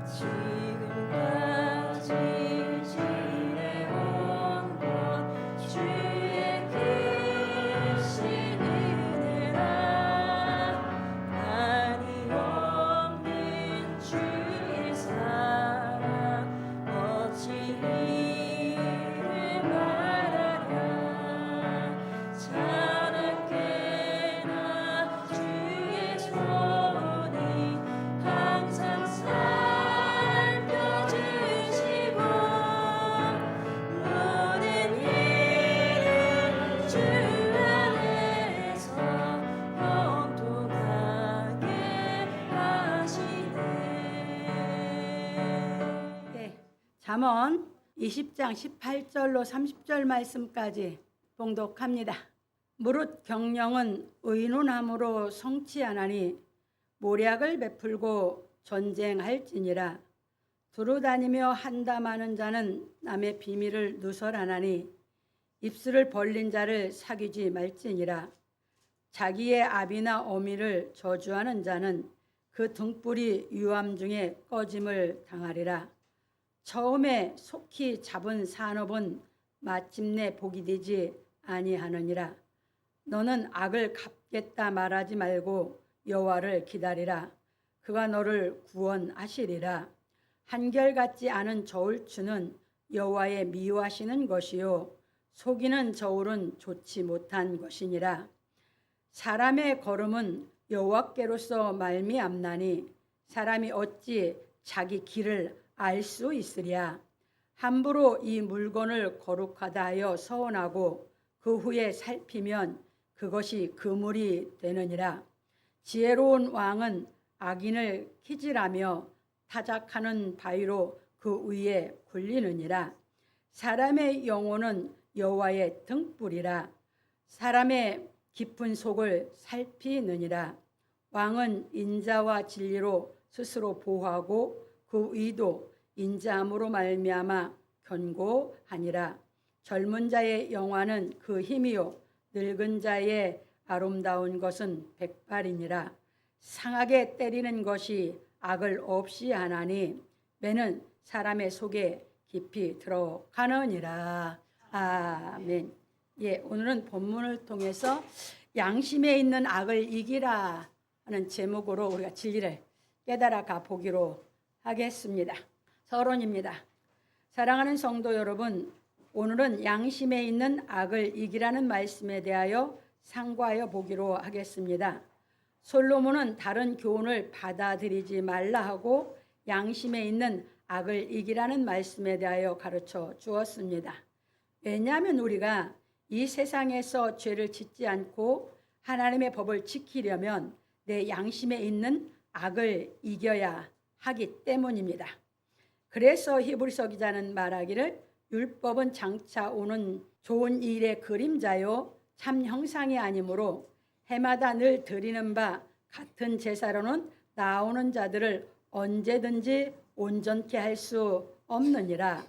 지금까지 지내온 것 주의 크신 은혜라 한이 없는 주의 사랑 어찌 이를 말하랴 자나깨나 주의 손이 항상 살펴주시고 모든 일을 주 안에서 형통하게 하시네. 네, 잠언 20장 18절로 30절 말씀까지 봉독합니다. 무릇 경영은 의논함으로 성취하나니 모략을 베풀고 전쟁할지니라. 두루다니며 한담하는 자는 남의 비밀을 누설하나니 입술을 벌린 자를 사귀지 말지니라. 자기의 아비나 어미를 저주하는 자는 그 등불이 유암 중에 꺼짐을 당하리라. 처음에 속히 잡은 산업은 마침내 복이 되지 아니하느니라. 너는 악을 갚겠다 말하지 말고 여호와를 기다리라. 그가 너를 구원하시리라. 한결같지 않은 저울추는 여호와의 미워하시는 것이요 속이는 저울은 좋지 못한 것이니라. 사람의 걸음은 여호와께로서 말미암나니 사람이 어찌 자기 길을 알 수 있으랴. 함부로 이 물건을 거룩하다 하여 서원하고 그 후에 살피면 그것이 그물이 되느니라. 지혜로운 왕은 악인을 키질하며 타작하는 바위로 그 위에 굴리느니라. 사람의 영혼은 여호와의 등불이라. 사람의 깊은 속을 살피느니라. 왕은 인자와 진리로 스스로 보호하고 그 의도 인자함으로 말미암아 견고하니라. 젊은 자의 영화는 그 힘이요 늙은 자의 아름다운 것은 백발이니라. 상하게 때리는 것이 악을 없이 하나니 매는 사람의 속에 깊이 들어가느니라. 아멘. 예, 오늘은 본문을 통해서 양심에 있는 악을 이기라 하는 제목으로 우리가 진리를 깨달아 가 보기로 하겠습니다. 서론입니다. 사랑하는 성도 여러분, 오늘은 양심에 있는 악을 이기라는 말씀에 대하여 상고하여 보기로 하겠습니다. 솔로몬은 다른 교훈을 받아들이지 말라 하고 양심에 있는 악을 이기라는 말씀에 대하여 가르쳐 주었습니다. 왜냐하면 우리가 이 세상에서 죄를 짓지 않고 하나님의 법을 지키려면 내 양심에 있는 악을 이겨야 하기 때문입니다. 그래서 히브리서 기자는 말하기를 율법은 장차 오는 좋은 일의 그림자요 참 형상이 아니므로 해마다 늘 드리는 바 같은 제사로는 나오는 자들을 언제든지 온전케 할 수 없느니라.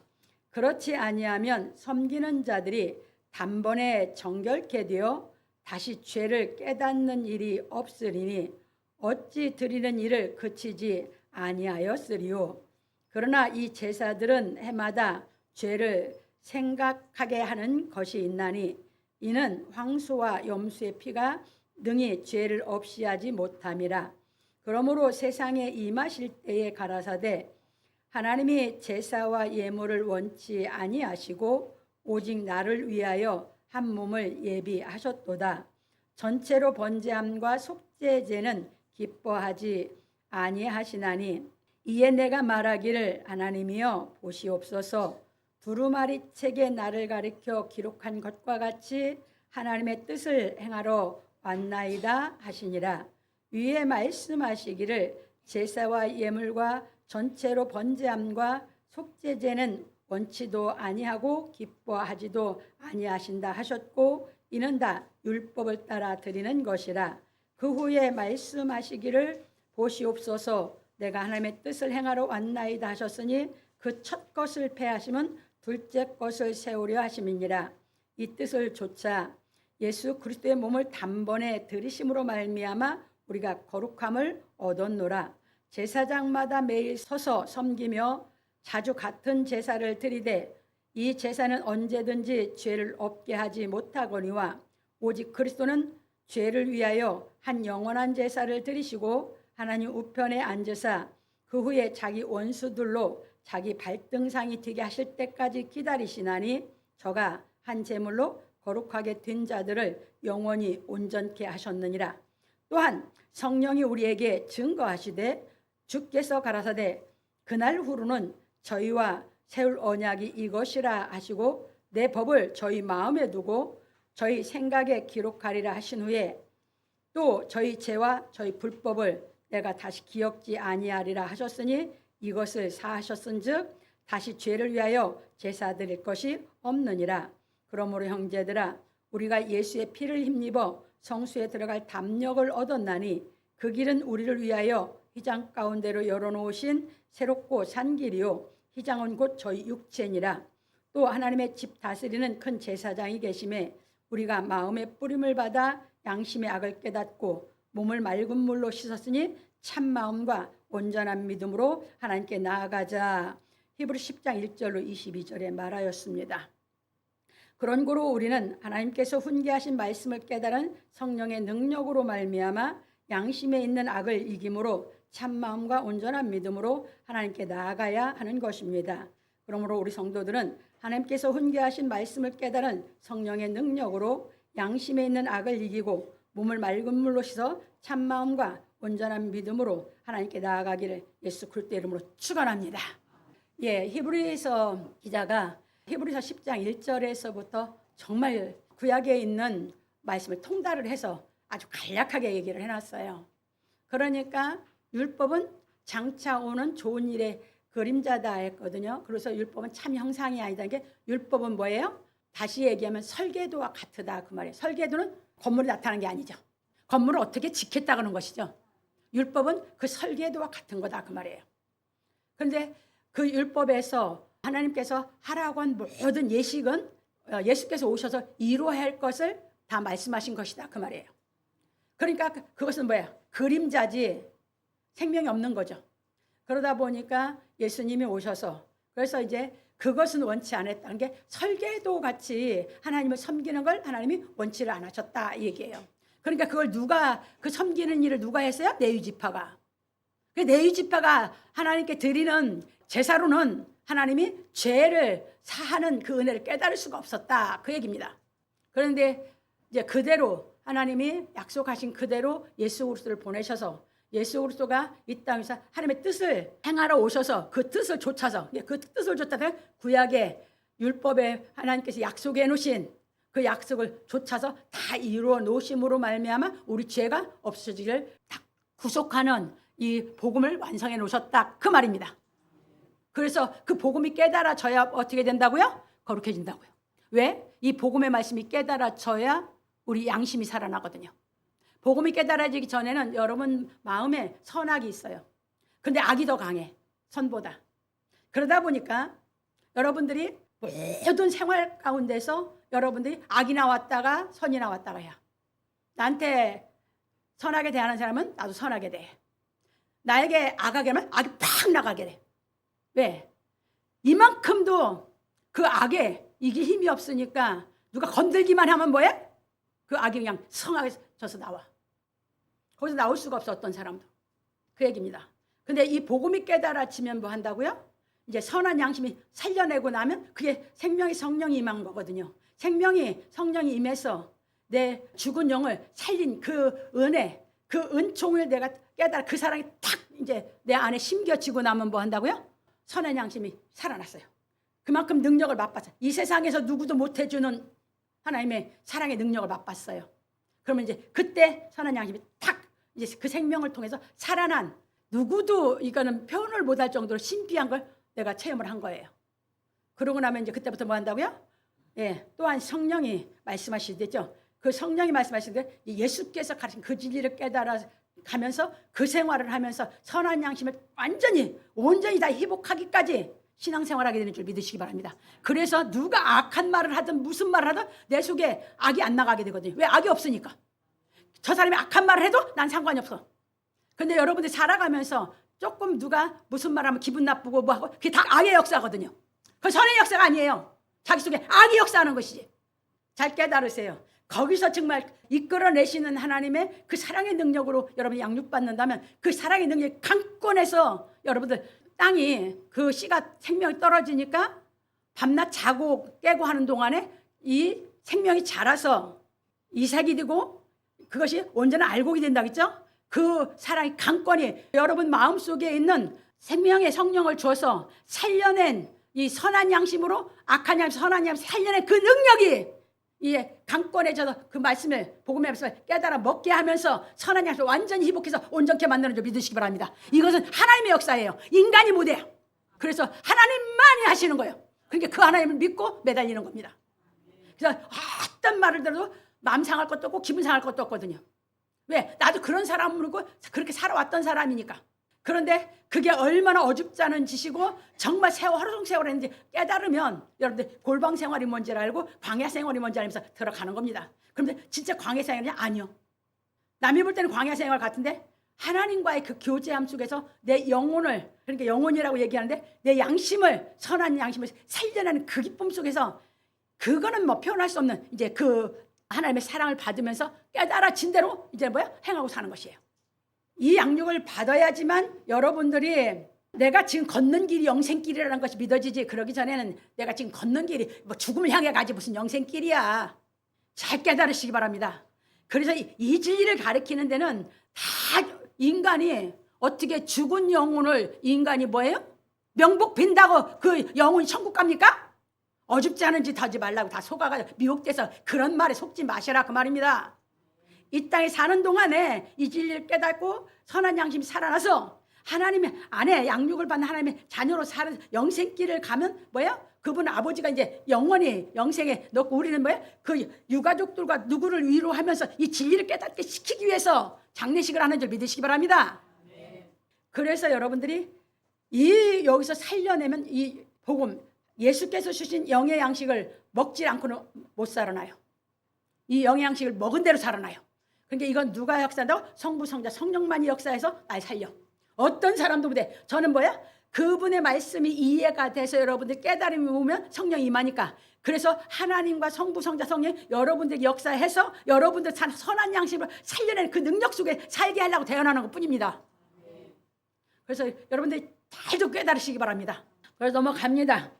그렇지 아니하면 섬기는 자들이 단번에 정결케 되어 다시 죄를 깨닫는 일이 없으리니 어찌 드리는 일을 그치지 아니하였으리요. 그러나 이 제사들은 해마다 죄를 생각하게 하는 것이 있나니 이는 황소와 염소의 피가 능히 죄를 없이 하지 못함이라. 그러므로 세상에 임하실 때에 가라사대 하나님이 제사와 예물을 원치 아니하시고 오직 나를 위하여 한 몸을 예비하셨도다. 전체로 번제함과 속죄제는 기뻐하지 아니하시나니 이에 내가 말하기를 하나님이여 보시옵소서 두루마리 책에 나를 가리켜 기록한 것과 같이 하나님의 뜻을 행하러 왔나이다 하시니라. 위에 말씀하시기를 제사와 예물과 전체로 번제함과 속죄제는 원치도 아니하고 기뻐하지도 아니하신다 하셨고 이는 다 율법을 따라 드리는 것이라. 그 후에 말씀하시기를 보시옵소서 내가 하나님의 뜻을 행하러 왔나이다 하셨으니 그 첫 것을 패하심은 둘째 것을 세우려 하심이니라. 이 뜻을 조차 예수 그리스도의 몸을 단번에 들이심으로 말미암아 우리가 거룩함을 얻었노라. 제사장마다 매일 서서 섬기며 자주 같은 제사를 드리되 이 제사는 언제든지 죄를 없게 하지 못하거니와 오직 그리스도는 죄를 위하여 한 영원한 제사를 드리시고 하나님 우편에 앉으사 그 후에 자기 원수들로 자기 발등상이 되게 하실 때까지 기다리시나니 저가 한 제물로 거룩하게 된 자들을 영원히 온전케 하셨느니라. 또한 성령이 우리에게 증거하시되 주께서 가라사대 그날 후로는 저희와 세울 언약이 이것이라 하시고 내 법을 저희 마음에 두고 저희 생각에 기록하리라 하신 후에 또 저희 죄와 저희 불법을 내가 다시 기억지 아니하리라 하셨으니 이것을 사하셨은즉 다시 죄를 위하여 제사 드릴 것이 없느니라. 그러므로 형제들아 우리가 예수의 피를 힘입어 성수에 들어갈 담력을 얻었나니 그 길은 우리를 위하여 휘장 가운데로 열어놓으신 새롭고 산 길이요 휘장은 곧 저희 육체니라. 또 하나님의 집 다스리는 큰 제사장이 계심에 우리가 마음의 뿌림을 받아 양심의 악을 깨닫고 몸을 맑은 물로 씻었으니 참 마음과 온전한 믿음으로 하나님께 나아가자. 히브리 10장 1절로 22절에 말하였습니다. 그런고로 우리는 하나님께서 훈계하신 말씀을 깨달은 성령의 능력으로 말미암아 양심에 있는 악을 이김으로 참 마음과 온전한 믿음으로 하나님께 나아가야 하는 것입니다. 그러므로 우리 성도들은 하나님께서 훈계하신 말씀을 깨달은 성령의 능력으로 양심에 있는 악을 이기고 몸을 맑은 물로 씻어 참 마음과 온전한 믿음으로 하나님께 나아가기를 예수 그리스도 이름으로 축원합니다. 히브리서 기자가 히브리서 10장 1절에서부터 정말 구약에 있는 말씀을 통달을 해서 아주 간략하게 얘기를 해놨어요. 그러니까 율법은 장차 오는 좋은 일의 그림자다 했거든요. 그래서 율법은 참 형상이 아니다. 이게 율법은 뭐예요? 다시 얘기하면 설계도와 같으다 그 말이에요. 설계도는 건물이 나타나는 게 아니죠. 건물을 어떻게 짓겠다는 것이죠. 율법은 그 설계도와 같은 거다 그 말이에요. 그런데 그 율법에서 하나님께서 하라고 한 모든 예식은 예수께서 오셔서 이루어야 할 것을 다 말씀하신 것이다 그 말이에요. 그러니까 그것은 뭐예요? 그림자지 생명이 없는 거죠. 그러다 보니까 예수님이 오셔서 그래서 이제 그것은 원치 않았다는 게 설계도 같이 하나님을 섬기는 걸 하나님이 원치를 안 하셨다 이 얘기예요. 그러니까 그걸 누가 그 섬기는 일을 누가 했어요? 레위 지파가. 그 레위 지파가 하나님께 드리는 제사로는 하나님이 죄를 사하는 그 은혜를 깨달을 수가 없었다 그 얘기입니다. 그런데 이제 그대로 하나님이 약속하신 그대로 예수 그리스도를 보내셔서 예수 그리스도가 이 땅에서 하나님의 뜻을 행하러 오셔서 그 뜻을 좇아서 그 뜻을 좇아서 구약의 율법에 하나님께서 약속해 놓으신 그 약속을 좇아서 다 이루어 놓으심으로 말미암아 우리 죄가 없어지기를 다 구속하는 이 복음을 완성해 놓으셨다 그 말입니다. 그래서 그 복음이 깨달아져야 어떻게 된다고요? 거룩해진다고요. 왜? 이 복음의 말씀이 깨달아져야 우리 양심이 살아나거든요. 복음이 깨달아지기 전에는 여러분 마음에 선악이 있어요. 근데 악이 더 강해, 선보다. 그러다 보니까 여러분들이 모든 생활 가운데서 여러분들이 악이 나왔다가 선이 나왔다가 해요. 나한테 선하게 대하는 사람은 나도 선하게 돼. 나에게 악하게 하면 악이 팍 나가게 돼. 왜? 이만큼도 그 악에 이게 힘이 없으니까 누가 건들기만 하면 뭐해? 그 악이 그냥 성하게 져서 나와. 거기서 나올 수가 없어 어떤 사람도. 그 얘기입니다. 근데 이 복음이 깨달아지면 뭐 한다고요? 이제 선한 양심이 살려내고 나면 그게 생명의 성령이 임한 거거든요. 생명이 성령이 임해서 내 죽은 영을 살린 그 은혜, 그 은총을 내가 깨달아 그 사랑이 탁 이제 내 안에 심겨지고 나면 뭐 한다고요? 선한 양심이 살아났어요. 그만큼 능력을 맛봤어요. 이 세상에서 누구도 못 해주는 하나님의 사랑의 능력을 맛봤어요. 그러면 이제 그때 선한 양심이 탁 이제 그 생명을 통해서 살아난 누구도 이거는 표현을 못할 정도로 신비한 걸 내가 체험을 한 거예요. 그러고 나면 이제 그때부터 뭐 한다고요? 또한 성령이 말씀하시겠죠. 그 성령이 말씀하시는데 예수께서 가르친 그 진리를 깨달아 가면서 그 생활을 하면서 선한 양심을 완전히 온전히 다 회복하기까지 신앙생활하게 되는 줄 믿으시기 바랍니다. 그래서 누가 악한 말을 하든 무슨 말을 하든 내 속에 악이 안 나가게 되거든요. 왜? 악이 없으니까. 저 사람이 악한 말을 해도 난 상관이 없어. 근데 여러분들이 살아가면서 조금 누가 무슨 말하면 기분 나쁘고 뭐하고 그게 다 악의 역사거든요. 그 선의 역사가 아니에요. 자기 속에 악의 역사하는 것이지. 잘 깨달으세요. 거기서 정말 이끌어내시는 하나님의 그 사랑의 능력으로 여러분이 양육받는다면 그 사랑의 능력이 강권해서 여러분들 땅이 그 씨가 생명이 떨어지니까 밤낮 자고 깨고 하는 동안에 이 생명이 자라서 이삭이 되고 그것이 온전한 알곡이 된다겠죠? 그 사랑의 강권이 여러분 마음속에 있는 생명의 성령을 주어서 살려낸 이 선한 양심으로 악한 양심, 선한 양심 살려낸 그 능력이 이 강권해져서 그 말씀을 복음의 말씀을 깨달아 먹게 하면서 선한 양심을 완전히 회복해서 온전케 만드는 줄 믿으시기 바랍니다. 이것은 하나님의 역사예요. 인간이 못해요. 그래서 하나님만이 하시는 거예요. 그러니까 그 하나님을 믿고 매달리는 겁니다. 그래서 어떤 말을 들어도 마음 상할 것도 없고 기분 상할 것도 없거든요. 왜? 나도 그런 사람으로 그렇게 살아왔던 사람이니까. 그런데 그게 얼마나 어줍지 않은 짓이고 정말 하루 종일 세월 했는지 깨달으면 여러분들 골방 생활이 뭔지를 알고 광야 생활이 뭔지 알면서 들어가는 겁니다. 그런데 진짜 광야 생활이 아니요. 남이 볼 때는 광야 생활 같은데 하나님과의 그 교제함 속에서 내 영혼을, 그러니까 영혼이라고 얘기하는데 내 양심을, 선한 양심을 살려내는 그 기쁨 속에서 그거는 뭐 표현할 수 없는 이제 그 하나님의 사랑을 받으면서 깨달아진 대로 이제 뭐야? 행하고 사는 것이에요. 이 양육을 받아야지만 여러분들이 내가 지금 걷는 길이 영생길이라는 것이 믿어지지, 그러기 전에는 내가 지금 걷는 길이 뭐 죽음을 향해 가지 무슨 영생길이야. 잘 깨달으시기 바랍니다. 그래서 이 진리를 가리키는 데는 다 인간이 어떻게 죽은 영혼을 인간이 뭐예요? 명복 빈다고 그 영혼이 천국 갑니까? 어줍지 않은 짓 하지 말라고 다 속아가지고 미혹돼서 그런 말에 속지 마시라 그 말입니다. 이 땅에 사는 동안에 이 진리를 깨닫고 선한 양심이 살아나서 하나님의 안에 양육을 받는 하나님의 자녀로 사는 영생길을 가면 뭐야? 그분 아버지가 이제 영원히 영생에 넣고 우리는 뭐야? 그 유가족들과 누구를 위로하면서 이 진리를 깨닫게 시키기 위해서 장례식을 하는 줄 믿으시기 바랍니다. 그래서 여러분들이 이 여기서 살려내면 이 복음 예수께서 주신 영의 양식을 먹지 않고는 못 살아나요. 이 영의 양식을 먹은 대로 살아나요. 그러니까 이건 누가 역사한다고? 성부, 성자, 성령만이 역사해서 날 살려. 어떤 사람도 못해. 저는 뭐야? 그분의 말씀이 이해가 돼서 여러분들 깨달음이 오면 성령이 임하니까. 그래서 하나님과 성부, 성자, 성령 여러분들 역사해서 여러분들 선한 양심을 살려내는 그 능력 속에 살게 하려고 태어나는 것뿐입니다. 그래서 여러분들 잘도 깨달으시기 바랍니다. 그래서 넘어갑니다.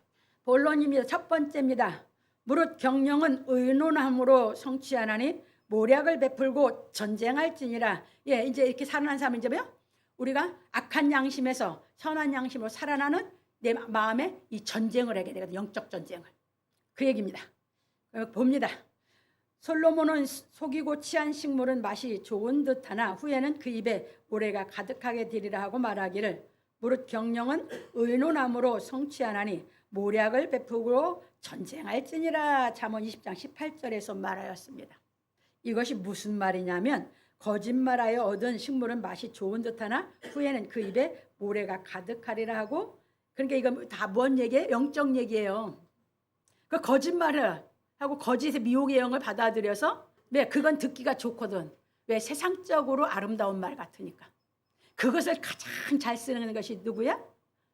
본론입니다. 첫 번째입니다. 무릇 경영은 의논함으로 성취하나니 모략을 베풀고 전쟁할지니라. 예, 이제 이렇게 살아난 사람은 이제 뭐요? 우리가 악한 양심에서 선한 양심으로 살아나는 내 마음에 이 전쟁을 하게 되거든요. 영적 전쟁을. 그 얘기입니다. 봅니다. 솔로몬은 속이고 취한 식물은 맛이 좋은 듯하나 후에는 그 입에 모래가 가득하게 되리라 하고 말하기를 무릇 경영은 의논함으로 성취하나니 모략을 베푸고 전쟁할지니라. 잠언 20장 18절에서 말하였습니다. 이것이 무슨 말이냐면 거짓말하여 얻은 식물은 맛이 좋은 듯하나 후에는 그 입에 모래가 가득하리라 하고, 그러니까 이거 다 뭔 얘기예요? 영적 얘기예요. 그 거짓말을 하고 거짓의 미혹의 영을 받아들여서 왜 그건 듣기가 좋거든. 왜 세상적으로 아름다운 말 같으니까. 그것을 가장 잘 쓰는 것이 누구야?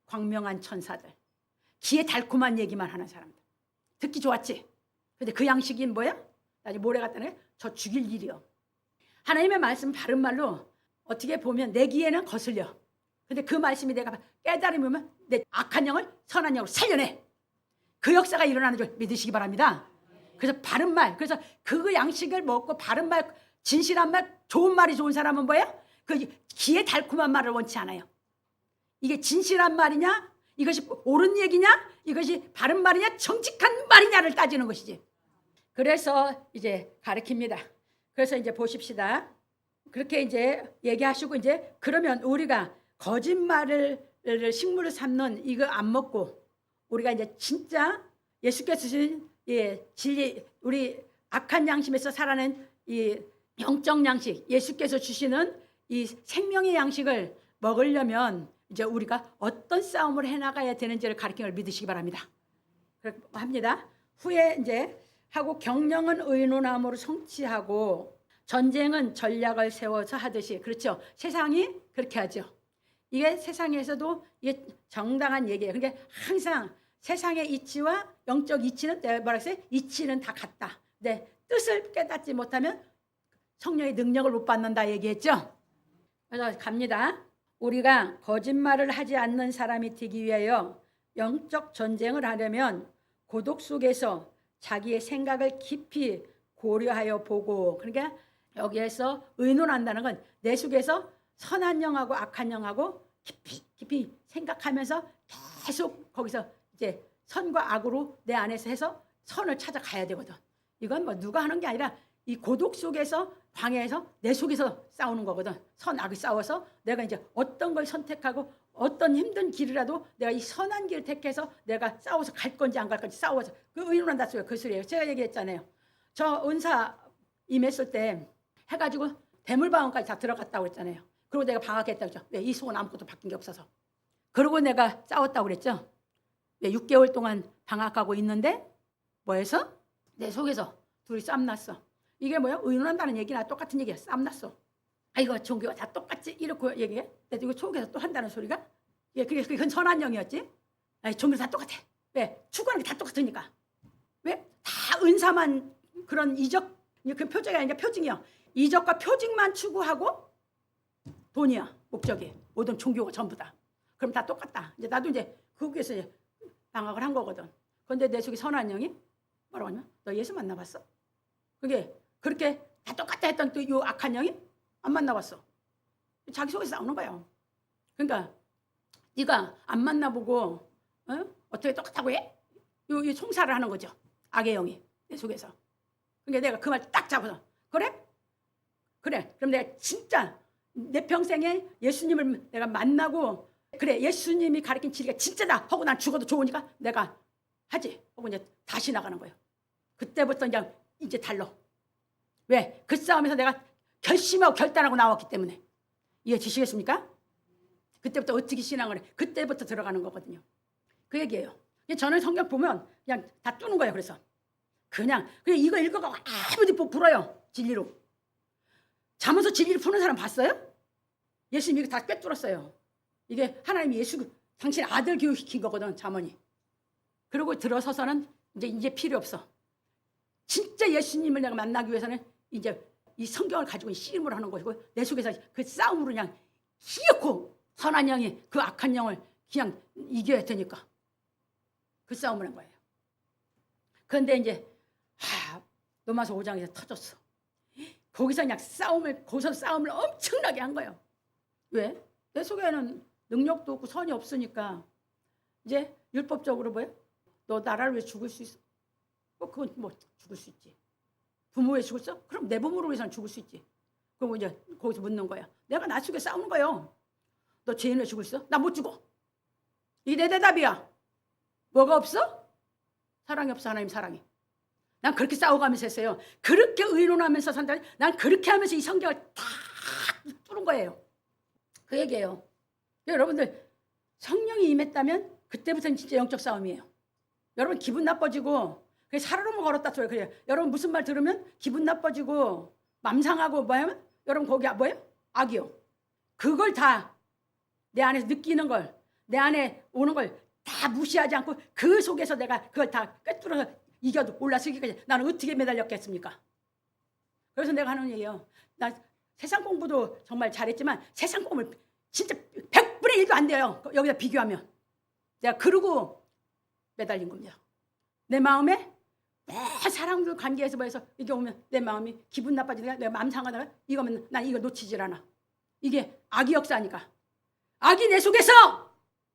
광명한 천사들. 귀에 달콤한 얘기만 하는 사람들. 듣기 좋았지. 근데 그 양식이 뭐야? 나중에 모래 갖다네. 저 죽일 일이요. 하나님의 말씀 바른 말로 어떻게 보면 내 귀에는 거슬려. 근데 그 말씀이 내가 깨달으면 내 악한 영을 선한 영으로 살려내. 그 역사가 일어나는 줄 믿으시기 바랍니다. 그래서 바른 말, 그래서 그 양식을 먹고 바른 말, 진실한 말, 좋은 말이 좋은 사람은 뭐야? 그 귀에 달콤한 말을 원치 않아요. 이게 진실한 말이냐? 이것이 옳은 얘기냐? 이것이 바른 말이냐? 정직한 말이냐를 따지는 것이지. 그래서 이제 가르칩니다. 그래서 이제 보십시다. 그렇게 이제 얘기하시고 이제 그러면 우리가 거짓말을 식물을 삼는 이거 안 먹고 우리가 이제 진짜 예수께서 주신 진리, 우리 악한 양심에서 살아낸 이 영적 양식, 예수께서 주시는 이 생명의 양식을 먹으려면 이제 우리가 어떤 싸움을 해나가야 되는지를 가르치는 걸 믿으시기 바랍니다. 그렇게 합니다. 후에 이제 하고 경영은 의논함으로 성취하고 전쟁은 전략을 세워서 하듯이, 그렇죠? 세상이 그렇게 하죠. 이게 세상에서도 이게 정당한 얘기예요. 그러니까 항상 세상의 이치와 영적 이치는 내가 뭐라 했어요? 이치는 다 같다. 네, 뜻을 깨닫지 못하면 성령의 능력을 못 받는다 얘기했죠. 그래서 갑니다. 우리가 거짓말을 하지 않는 사람이 되기 위하여 영적 전쟁을 하려면 고독 속에서 자기의 생각을 깊이 고려하여 보고, 그러니까 여기에서 의논한다는 건 내 속에서 선한 영하고 악한 영하고 깊이 생각하면서 계속 거기서 이제 선과 악으로 내 안에서 해서 선을 찾아가야 되거든. 이건 뭐 누가 하는 게 아니라 이 고독 속에서 광야에서 내 속에서 싸우는 거거든. 선 악이 싸워서 내가 이제 어떤 걸 선택하고 어떤 힘든 길이라도 내가 이 선한 길을 택해서 내가 싸워서 갈 건지 안 갈 건지 싸워서 그 의논한다 소리예요. 그 소리예요. 제가 얘기했잖아요. 저 은사 임했을 때 해가지고 대물방언까지 다 들어갔다고 그랬잖아요. 그리고 내가 방학했다고 그랬죠. 왜? 이 속은 아무것도 바뀐 게 없어서. 그리고 내가 싸웠다고 그랬죠. 왜? 6개월 동안 방학하고 있는데 뭐해서? 내 속에서 둘이 쌈났어. 이게 뭐야? 의논한다는 얘기나 똑같은 얘기야. 쌈났어. 아, 이거 종교가 다 똑같지? 이렇게 얘기해. 근데 이거 속에서 또 한다는 소리가? 예, 그건 선한 영이었지? 아니, 종교가 다 똑같아. 왜? 추구하는 게 다 똑같으니까. 왜? 다 은사만 그런 이적, 그 표적이 아니라 표징이야. 이적과 표징만 추구하고 돈이야. 목적이. 모든 종교가 전부 다. 그럼 다 똑같다. 이제 나도 이제 거기에서 이제 방학을 한 거거든. 그런데 내 속에 선한 영이 뭐라고 하냐면 너 예수 만나봤어? 그게 그렇게 다 똑같다 했던 또 요 악한 영이 안 만나봤어. 자기 속에서 싸우는 거예요. 그러니까 네가 안 만나보고 어떻게 똑같다고 해? 요 송사를 하는 거죠. 악의 영이 내 속에서. 그러니까 내가 그 말 딱 잡아서 그래? 그럼 내가 진짜 내 평생에 예수님을 내가 만나고 그래 예수님이 가르친 진리가 진짜다 하고 난 죽어도 좋으니까 내가 하지 하고 이제 다시 나가는 거예요. 그때부터 이제 달러. 왜? 그 싸움에서 내가 결심하고 결단하고 나왔기 때문에. 이해지시겠습니까? 그때부터 어떻게 신앙을 해? 그때부터 들어가는 거거든요. 그 얘기예요. 저는 성경 보면 그냥 다 뚫는 거예요. 그래서 그냥 이거 읽어가고 아무리 불어요. 진리로. 잠에서 진리를 푸는 사람 봤어요? 예수님이 이거 다 꿰뚫었어요. 이게 하나님이 당신 아들 교육시킨 거거든. 잠언이. 그리고 들어서서는 이제 필요 없어. 진짜 예수님을 내가 만나기 위해서는 이제 이 성경을 가지고 씨름을 하는 것이고 내 속에서 그 싸움으로 그냥 희옇고 선한 영이 그 악한 영을 그냥 이겨야 되니까 그 싸움을 한 거예요. 그런데 이제 로마서 5장에서 터졌어. 거기서 그냥 거기서 싸움을 엄청나게 한 거예요. 왜? 내 속에는 능력도 없고 선이 없으니까 이제 율법적으로 뭐예요? 너 나라를 위해 죽을 수 있어? 그건 뭐 죽을 수 있지. 부모 왜 죽었어? 그럼 내 부모를 위해서는 죽을 수 있지. 그럼 이제 거기서 묻는 거야. 내가 나 속에 싸우는 거예요. 너 죄인 왜 죽을 수 있어? 나 못 죽어. 이게 내 대답이야. 뭐가 없어? 사랑이 없어. 하나님 사랑이. 난 그렇게 싸워가면서 했어요. 그렇게 의논하면서 산다. 난 그렇게 하면서 이 성경을 다 뚫은 거예요. 그 얘기예요. 여러분들 성령이 임했다면 그때부터는 진짜 영적 싸움이에요. 여러분 기분 나빠지고 살아로만 걸었다 소리 그래요. 여러분 무슨 말 들으면 기분 나빠지고 맘상하고 뭐하면 여러분 거기 뭐예요? 악이요. 그걸 다 내 안에서 느끼는 걸, 내 안에 오는 걸 다 무시하지 않고 그 속에서 내가 그걸 다 꿰뚫어서 이겨도 올라서기까지 나는 어떻게 매달렸겠습니까? 그래서 내가 하는 얘기예요. 나 세상 공부도 정말 잘했지만 세상 공부를 진짜 100분의 1도 안 돼요. 여기다 비교하면. 내가 그러고 매달린 겁니다. 내 마음에 사람들 관계에서 뭐해서 이게 오면 내 마음이 기분 나빠지니까 내가 마음 상하다가 이거면 난 이거 놓치질 않아. 이게 악의 역사니까. 악이 내 속에서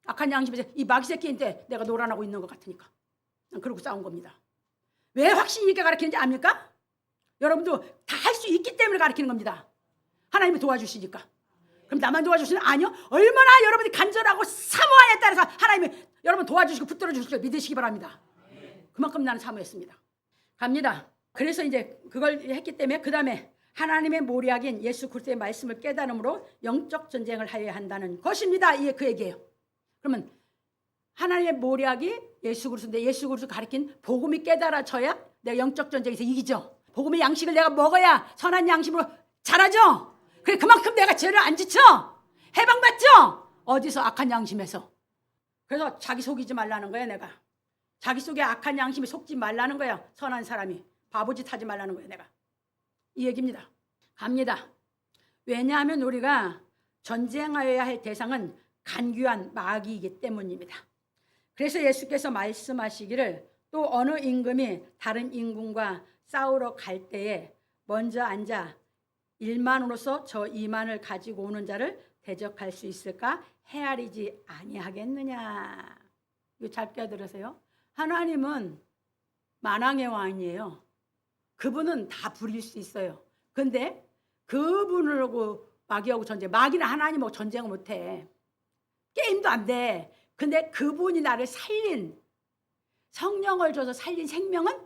악한 양심에서 이 마귀 새끼인데 내가 놀아나고 있는 것 같으니까. 난 그러고 싸운 겁니다. 왜 확신이 있게 가르치는지 압니까? 여러분도 다 할 수 있기 때문에 가르치는 겁니다. 하나님이 도와주시니까. 그럼 나만 도와주시는? 아니요. 얼마나 여러분이 간절하고 사모하에 따라서 하나님이 여러분 도와주시고 붙들어 주시고 믿으시기 바랍니다. 그만큼 나는 사모했습니다. 갑니다. 그래서 이제 그걸 했기 때문에 그 다음에 하나님의 모략인 예수 그리스도의 말씀을 깨달음으로 영적 전쟁을 하여야 한다는 것입니다. 이게 그 얘기예요. 그러면 하나님의 모략이 예수 그리스도인데 예수 그리스도 가르친 복음이 깨달아져야 내가 영적 전쟁에서 이기죠. 복음의 양식을 내가 먹어야 선한 양심으로 자라죠. 그래 그만큼 내가 죄를 안 지쳐. 해방받죠. 어디서? 악한 양심에서. 그래서 자기 속이지 말라는 거야 내가. 자기 속에 악한 양심이 속지 말라는 거야. 선한 사람이 바보짓 하지 말라는 거야 내가. 이 얘기입니다. 갑니다. 왜냐하면 우리가 전쟁하여야 할 대상은 간교한 마귀이기 때문입니다. 그래서 예수께서 말씀하시기를 또 어느 임금이 다른 임금과 싸우러 갈 때에 먼저 앉아 1만으로서 저 2만을 가지고 오는 자를 대적할 수 있을까 헤아리지 아니하겠느냐. 이거 잘 껴들으세요. 하나님은 만왕의 왕이에요. 그분은 다 부릴 수 있어요. 근데 그분하고 마귀하고 전쟁, 마귀는 하나님하고 전쟁을 못해. 게임도 안 돼. 근데 그분이 나를 살린, 성령을 줘서 살린 생명은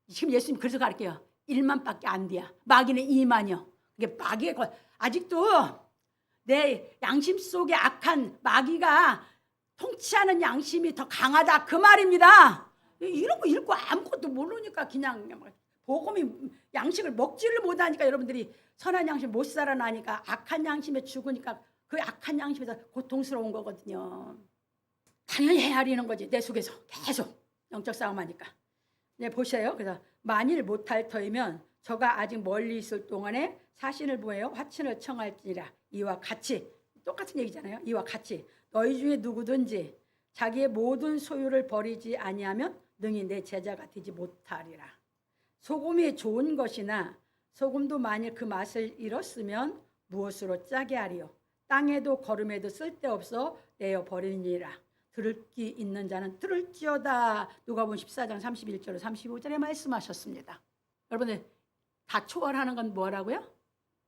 지금 예수님 그래서 가르쳐요. 1만밖에 안 돼요. 마귀는 2만이요. 그게 마귀의 것. 아직도 내 양심 속에 악한 마귀가 통치하는 양심이 더 강하다 그 말입니다. 이런 거 읽고 아무것도 모르니까 그냥 복음이 양식을 먹지를 못하니까 여러분들이 선한 양심 못 살아나니까 악한 양심에 죽으니까 그 악한 양심에서 고통스러운 거거든요. 당연히 헤아리는 거지. 내 속에서 계속 영적 싸움하니까. 네, 보세요. 그래서 만일 못할 터이면 저가 아직 멀리 있을 동안에 사신을 보여 화친을 청할지니라. 이와 같이 똑같은 얘기잖아요. 이와 같이 너희 중에 누구든지 자기의 모든 소유를 버리지 아니하면 능히 내 제자가 되지 못하리라. 소금이 좋은 것이나 소금도 만일 그 맛을 잃었으면 무엇으로 짜게 하리요. 땅에도 거름에도 쓸데없어 내어 버리니라. 들을 귀 있는 자는 들을지어다. 누가복음 14장 31절 35절에 말씀하셨습니다. 여러분들 다 초월하는 건 뭐라고요?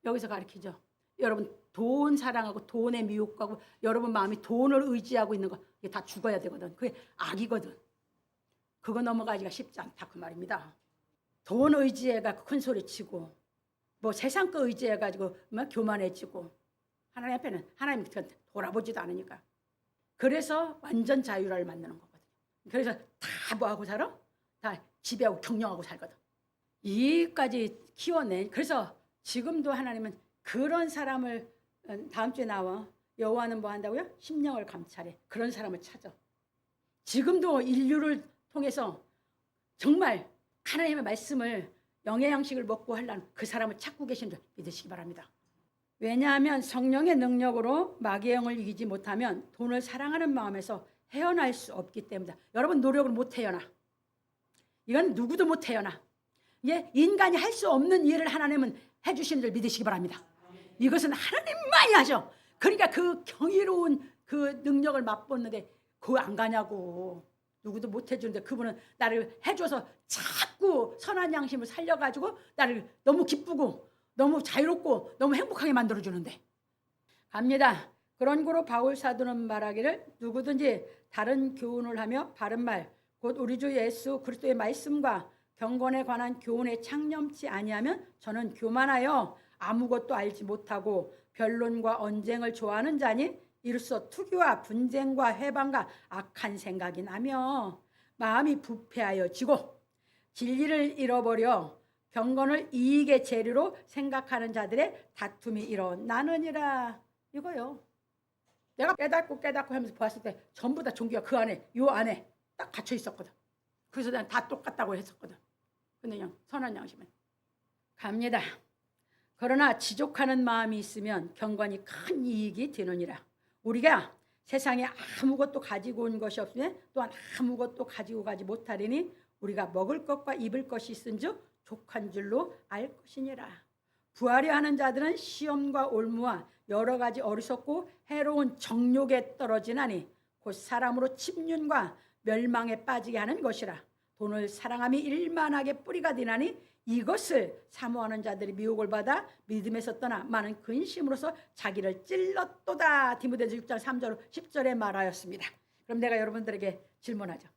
여기서 가르치죠. 여러분 돈 사랑하고 돈에 미혹하고 여러분 마음이 돈을 의지하고 있는 거 이게 다 죽어야 되거든. 그게 악이거든. 그거 넘어가기가 쉽지 않다 그 말입니다. 돈 의지해가 큰 소리 치고 뭐 세상 거 의지해가지고 막 교만해지고 하나님 앞에는 하나님 돌아보지도 않으니까. 그래서 완전 자유를 만드는 거거든요. 그래서 다 뭐하고 살아? 다 지배하고 경영하고 살거든. 이까지 키워내. 그래서 지금도 하나님은 그런 사람을 다음 주에 나와. 여호와는 뭐 한다고요? 심령을 감찰해. 그런 사람을 찾아. 지금도 인류를 통해서 정말 하나님의 말씀을 영의 양식을 먹고 하려는 그 사람을 찾고 계신 줄 믿으시기 바랍니다. 왜냐하면 성령의 능력으로 마귀의 영을 이기지 못하면 돈을 사랑하는 마음에서 헤어날 수 없기 때문이다. 여러분 노력을 못 헤어나. 이건 누구도 못 헤어나. 이게 인간이 할 수 없는 일을 하나님은 해주시는 줄 믿으시기 바랍니다. 이것은 하나님만이 하셔. 그러니까 그 경이로운 그 능력을 맛보는데 그거 안 가냐고. 누구도 못 해주는데 그분은 나를 해줘서 자꾸 선한 양심을 살려가지고 나를 너무 기쁘고 너무 자유롭고 너무 행복하게 만들어주는데. 갑니다. 그런 고로 바울 사도는 말하기를 누구든지 다른 교훈을 하며 바른 말 곧 우리 주 예수 그리스도의 말씀과 경건에 관한 교훈에 창념치 아니하면 저는 교만하여 아무것도 알지 못하고 변론과 언쟁을 좋아하는 자니 이로써 투기와 분쟁과 회방과 악한 생각이 나며 마음이 부패하여 지고 진리를 잃어버려 경건을 이익의 재료로 생각하는 자들의 다툼이 일어나느니라. 이거요. 내가 깨닫고 하면서 보았을 때 전부 다 종교가 그 안에 요 안에 딱 갇혀 있었거든. 그래서 난 다 똑같다고 했었거든. 근데 그냥 선한 양심은 갑니다. 그러나 지족하는 마음이 있으면 경건이 큰 이익이 되느니라. 우리가 세상에 아무것도 가지고 온 것이 없으면 또한 아무것도 가지고 가지 못하리니 우리가 먹을 것과 입을 것이 있은즉 족한 줄로 알 것이니라. 부하려 하는 자들은 시험과 올무와 여러 가지 어리석고 해로운 정욕에 떨어지나니 곧 사람으로 침륜과 멸망에 빠지게 하는 것이라. 돈을 사랑함이 일만하게 뿌리가 되나니 이것을 사모하는 자들이 미혹을 받아 믿음에서 떠나 많은 근심으로서 자기를 찔렀도다. 디모데후서 6장 3절 10절에 말하였습니다. 그럼 내가 여러분들에게 질문하죠.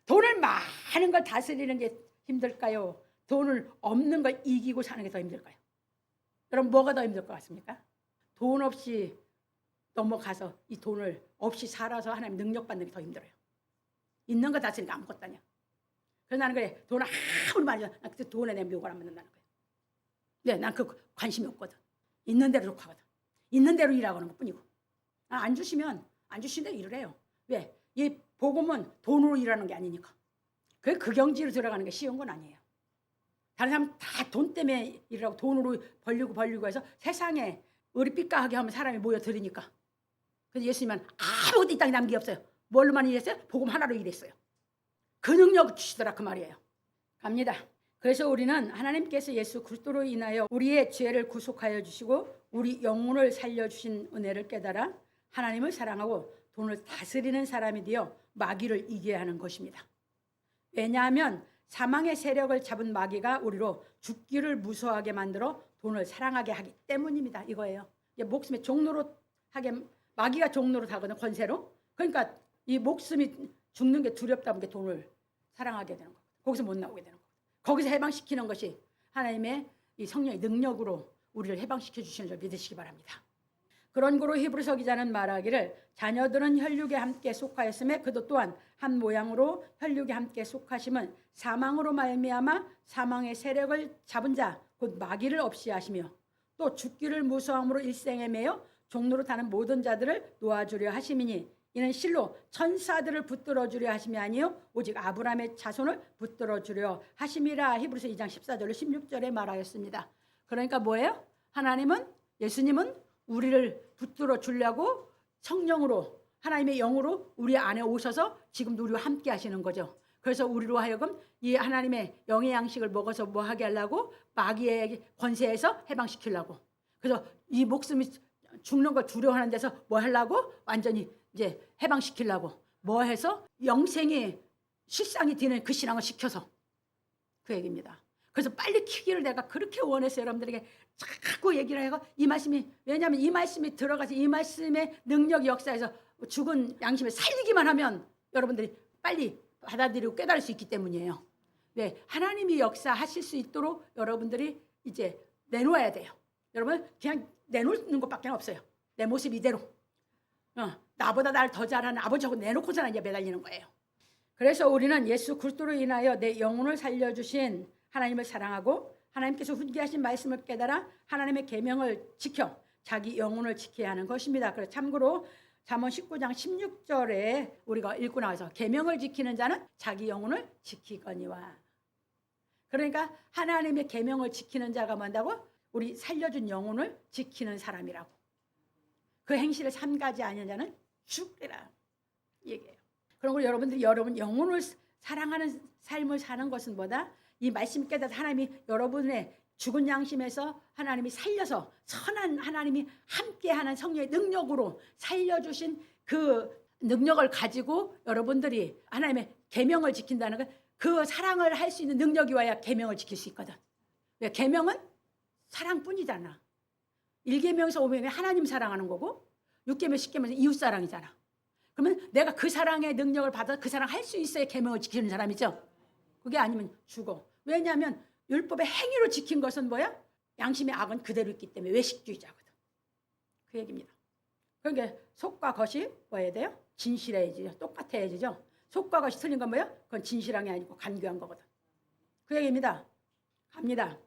돈을 많은 걸 다스리는 게 힘들까요? 돈을 없는 걸 이기고 사는 게 더 힘들까요? 여러분 뭐가 더 힘들 것 같습니까? 돈 없이 넘어가서 이 돈을 없이 살아서 하나님 능력 받는 게 더 힘들어요. 있는 거 다스리니까 아무것도 아니야. 그래서 나는 그래. 돈 아무리 많이 줘. 난 그때 돈에 내가 묘걸 안 만든다는 거예요. 네, 난 그 관심이 없거든. 있는 대로 좋아하거든. 있는 대로 일하고 하는 것뿐이고. 안 주시면 안 주신다 이러래요. 왜? 이 복음은 돈으로 일하는 게 아니니까. 그 경지로 들어가는 게 쉬운 건 아니에요. 다른 사람 다 돈 때문에 일하고 돈으로 벌리고 해서 세상에 우리 삐까하게 하면 사람이 모여들으니까. 그래서 예수님은 아무것도 이 땅에 남기 없어요. 뭘로만 일했어요? 복음 하나로 일했어요. 그 능력을 주시더라 그 말이에요. 갑니다. 그래서 우리는 하나님께서 예수 그리스도로 인하여 우리의 죄를 구속하여 주시고 우리 영혼을 살려주신 은혜를 깨달아 하나님을 사랑하고 돈을 다스리는 사람이 되어 마귀를 이겨야 하는 것입니다. 왜냐하면 사망의 세력을 잡은 마귀가 우리로 죽기를 무서워하게 만들어 돈을 사랑하게 하기 때문입니다. 이거예요. 목숨의 종로로 하게 마귀가 종로로 하거든 권세로. 그러니까 이 목숨이 죽는 게 두렵다 보니까 돈을 사랑하게 되는 거예요. 거기서 못 나오게 되는 거예요. 거기서 해방시키는 것이 하나님의 이 성령의 능력으로 우리를 해방시켜 주시는 줄 믿으시기 바랍니다. 그런 고로 히브리서 기자는 말하기를 자녀들은 혈육에 함께 속하였음에 그도 또한 한 모양으로 혈육에 함께 속하심은 사망으로 말미암아 사망의 세력을 잡은 자 곧 마귀를 없이 하시며 또 죽기를 무서함으로 일생에 매여 종로로 타는 모든 자들을 놓아주려 하심이니 이는 실로 천사들을 붙들어 주려 하심이 아니요 오직 아브라함의 자손을 붙들어 주려 하심이라. 히브리서 2장 14절로 16절에 말하였습니다. 그러니까 뭐예요? 하나님은 예수님은 우리를 붙들어 주려고 성령으로 하나님의 영으로 우리 안에 오셔서 지금도 우리와 함께 하시는 거죠. 그래서 우리로 하여금 이 하나님의 영의 양식을 먹어서 뭐 하게 하려고 마귀의 권세에서 해방시키려고. 그래서 이 목숨이 죽는 걸 두려워하는 데서 뭐 하려고 완전히 이제 해방시키려고 뭐 해서 영생이 실상이 되는 그 신앙을 시켜서 그 얘기입니다. 그래서 빨리 키기를 내가 그렇게 원해서 여러분들에게 자꾸 얘기를 해요. 이 말씀이 왜냐하면 이 말씀이 들어가서 이 말씀의 능력 역사에서 죽은 양심을 살리기만 하면 여러분들이 빨리 받아들이고 깨달을 수 있기 때문이에요. 네, 하나님이 역사하실 수 있도록 여러분들이 이제 내놓아야 돼요. 여러분 그냥 내놓는 것밖에 없어요. 내 모습 이대로. 나보다 날 더 잘하는 아버지하고 내놓고서는 이제 매달리는 거예요. 그래서 우리는 예수 그리스도로 인하여 내 영혼을 살려주신 하나님을 사랑하고 하나님께서 훈계하신 말씀을 깨달아 하나님의 계명을 지켜 자기 영혼을 지켜야 하는 것입니다. 그래서 참고로 잠언 19장 16절에 우리가 읽고 나와서 계명을 지키는 자는 자기 영혼을 지키거니와. 그러니까 하나님의 계명을 지키는 자가 뭔다고? 우리 살려준 영혼을 지키는 사람이라고. 그 행실을 삼가지 아니는 자는 죽으리라 얘기해요. 그리고 여러분들이 여러분 영혼을 사랑하는 삶을 사는 것은 뭐다? 이 말씀 깨닫 하나님이 여러분의 죽은 양심에서 하나님이 살려서 선한 하나님이 함께하는 성령의 능력으로 살려주신 그 능력을 가지고 여러분들이 하나님의 계명을 지킨다는 것, 그 사랑을 할 수 있는 능력이 와야 계명을 지킬 수 있거든. 왜? 계명은 사랑뿐이잖아. 1계명에서 5계명이 하나님 사랑하는 거고 6계명, 10계명에서 이웃 사랑이잖아. 그러면 내가 그 사랑의 능력을 받아 그 사랑 할 수 있어야 계명을 지키는 사람이죠. 그게 아니면 죽어. 왜냐하면 율법의 행위로 지킨 것은 뭐야? 양심의 악은 그대로 있기 때문에 외식주의자거든. 그 얘기입니다. 그러니까 속과 겉이 뭐야 돼요? 진실해야지죠. 똑같아야지죠. 속과 겉이 틀린 건 뭐야? 그건 진실한 게 아니고 간교한 거거든. 그 얘기입니다. 갑니다.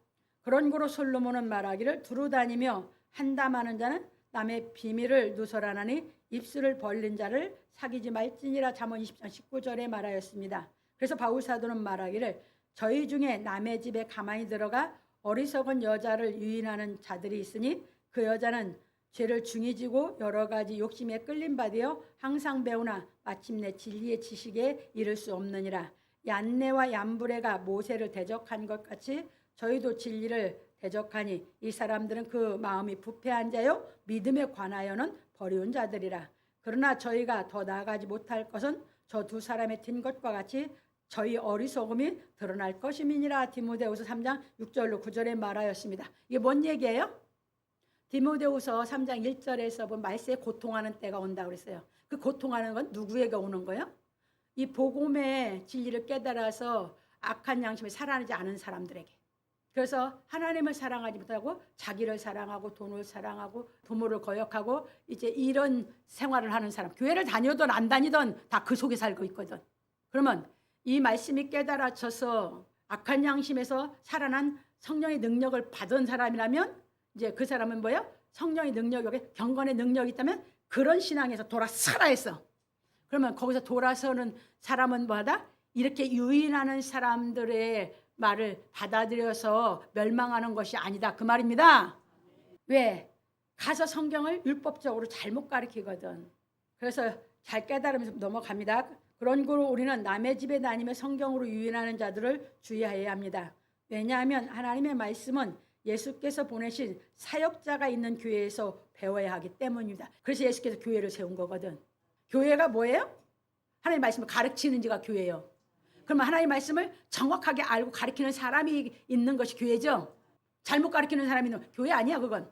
그런 고로 솔로몬은 말하기를 두루 다니며 한담하는 자는 남의 비밀을 누설하나니 입술을 벌린 자를 사귀지 말지니라. 잠언 20장 19절에 말하였습니다. 그래서 바울 사도는 말하기를 저희 중에 남의 집에 가만히 들어가 어리석은 여자를 유인하는 자들이 있으니 그 여자는 죄를 중히 지고 여러 가지 욕심에 끌림 받으어 항상 배우나 마침내 진리의 지식에 이를 수 없느니라. 얀네와 얀브레가 모세를 대적한 것 같이 저희도 진리를 대적하니 이 사람들은 그 마음이 부패한 자요 믿음에 관하여는 버리운 자들이라. 그러나 저희가 더 나아가지 못할 것은 저 두 사람의 튄 것과 같이 저희 어리석음이 드러날 것임이니라. 디모데후서 3장 6절로 9절에 말하였습니다. 이게 뭔 얘기예요? 디모데후서 3장 1절에서 본 말세에 고통하는 때가 온다고 그랬어요. 그 고통하는 건 누구에게 오는 거예요? 이 복음의 진리를 깨달아서 악한 양심에 살아나지 않은 사람들에게. 그래서 하나님을 사랑하지 못하고 자기를 사랑하고 돈을 사랑하고 부모를 거역하고 이제 이런 생활을 하는 사람, 교회를 다니든 안 다니든 다 그 속에 살고 있거든. 그러면 이 말씀이 깨달아져서 악한 양심에서 살아난 성령의 능력을 받은 사람이라면 이제 그 사람은 뭐예요? 성령의 능력에 경건의 능력이 있다면 그런 신앙에서 돌아서라 했어. 그러면 거기서 돌아서는 사람은 뭐하다? 이렇게 유인하는 사람들의 말을 받아들여서 멸망하는 것이 아니다 그 말입니다. 왜? 가서 성경을 율법적으로 잘못 가르치거든. 그래서 잘 깨달으면서 넘어갑니다. 그런 거로 우리는 남의 집에 다니며 성경으로 유인하는 자들을 주의해야 합니다. 왜냐하면 하나님의 말씀은 예수께서 보내신 사역자가 있는 교회에서 배워야 하기 때문입니다. 그래서 예수께서 교회를 세운 거거든. 교회가 뭐예요? 하나님의 말씀을 가르치는 지가 교회예요. 그러면 하나님의 말씀을 정확하게 알고 가르치는 사람이 있는 것이 교회죠. 잘못 가르치는 사람이 있는 교회 아니야 그건.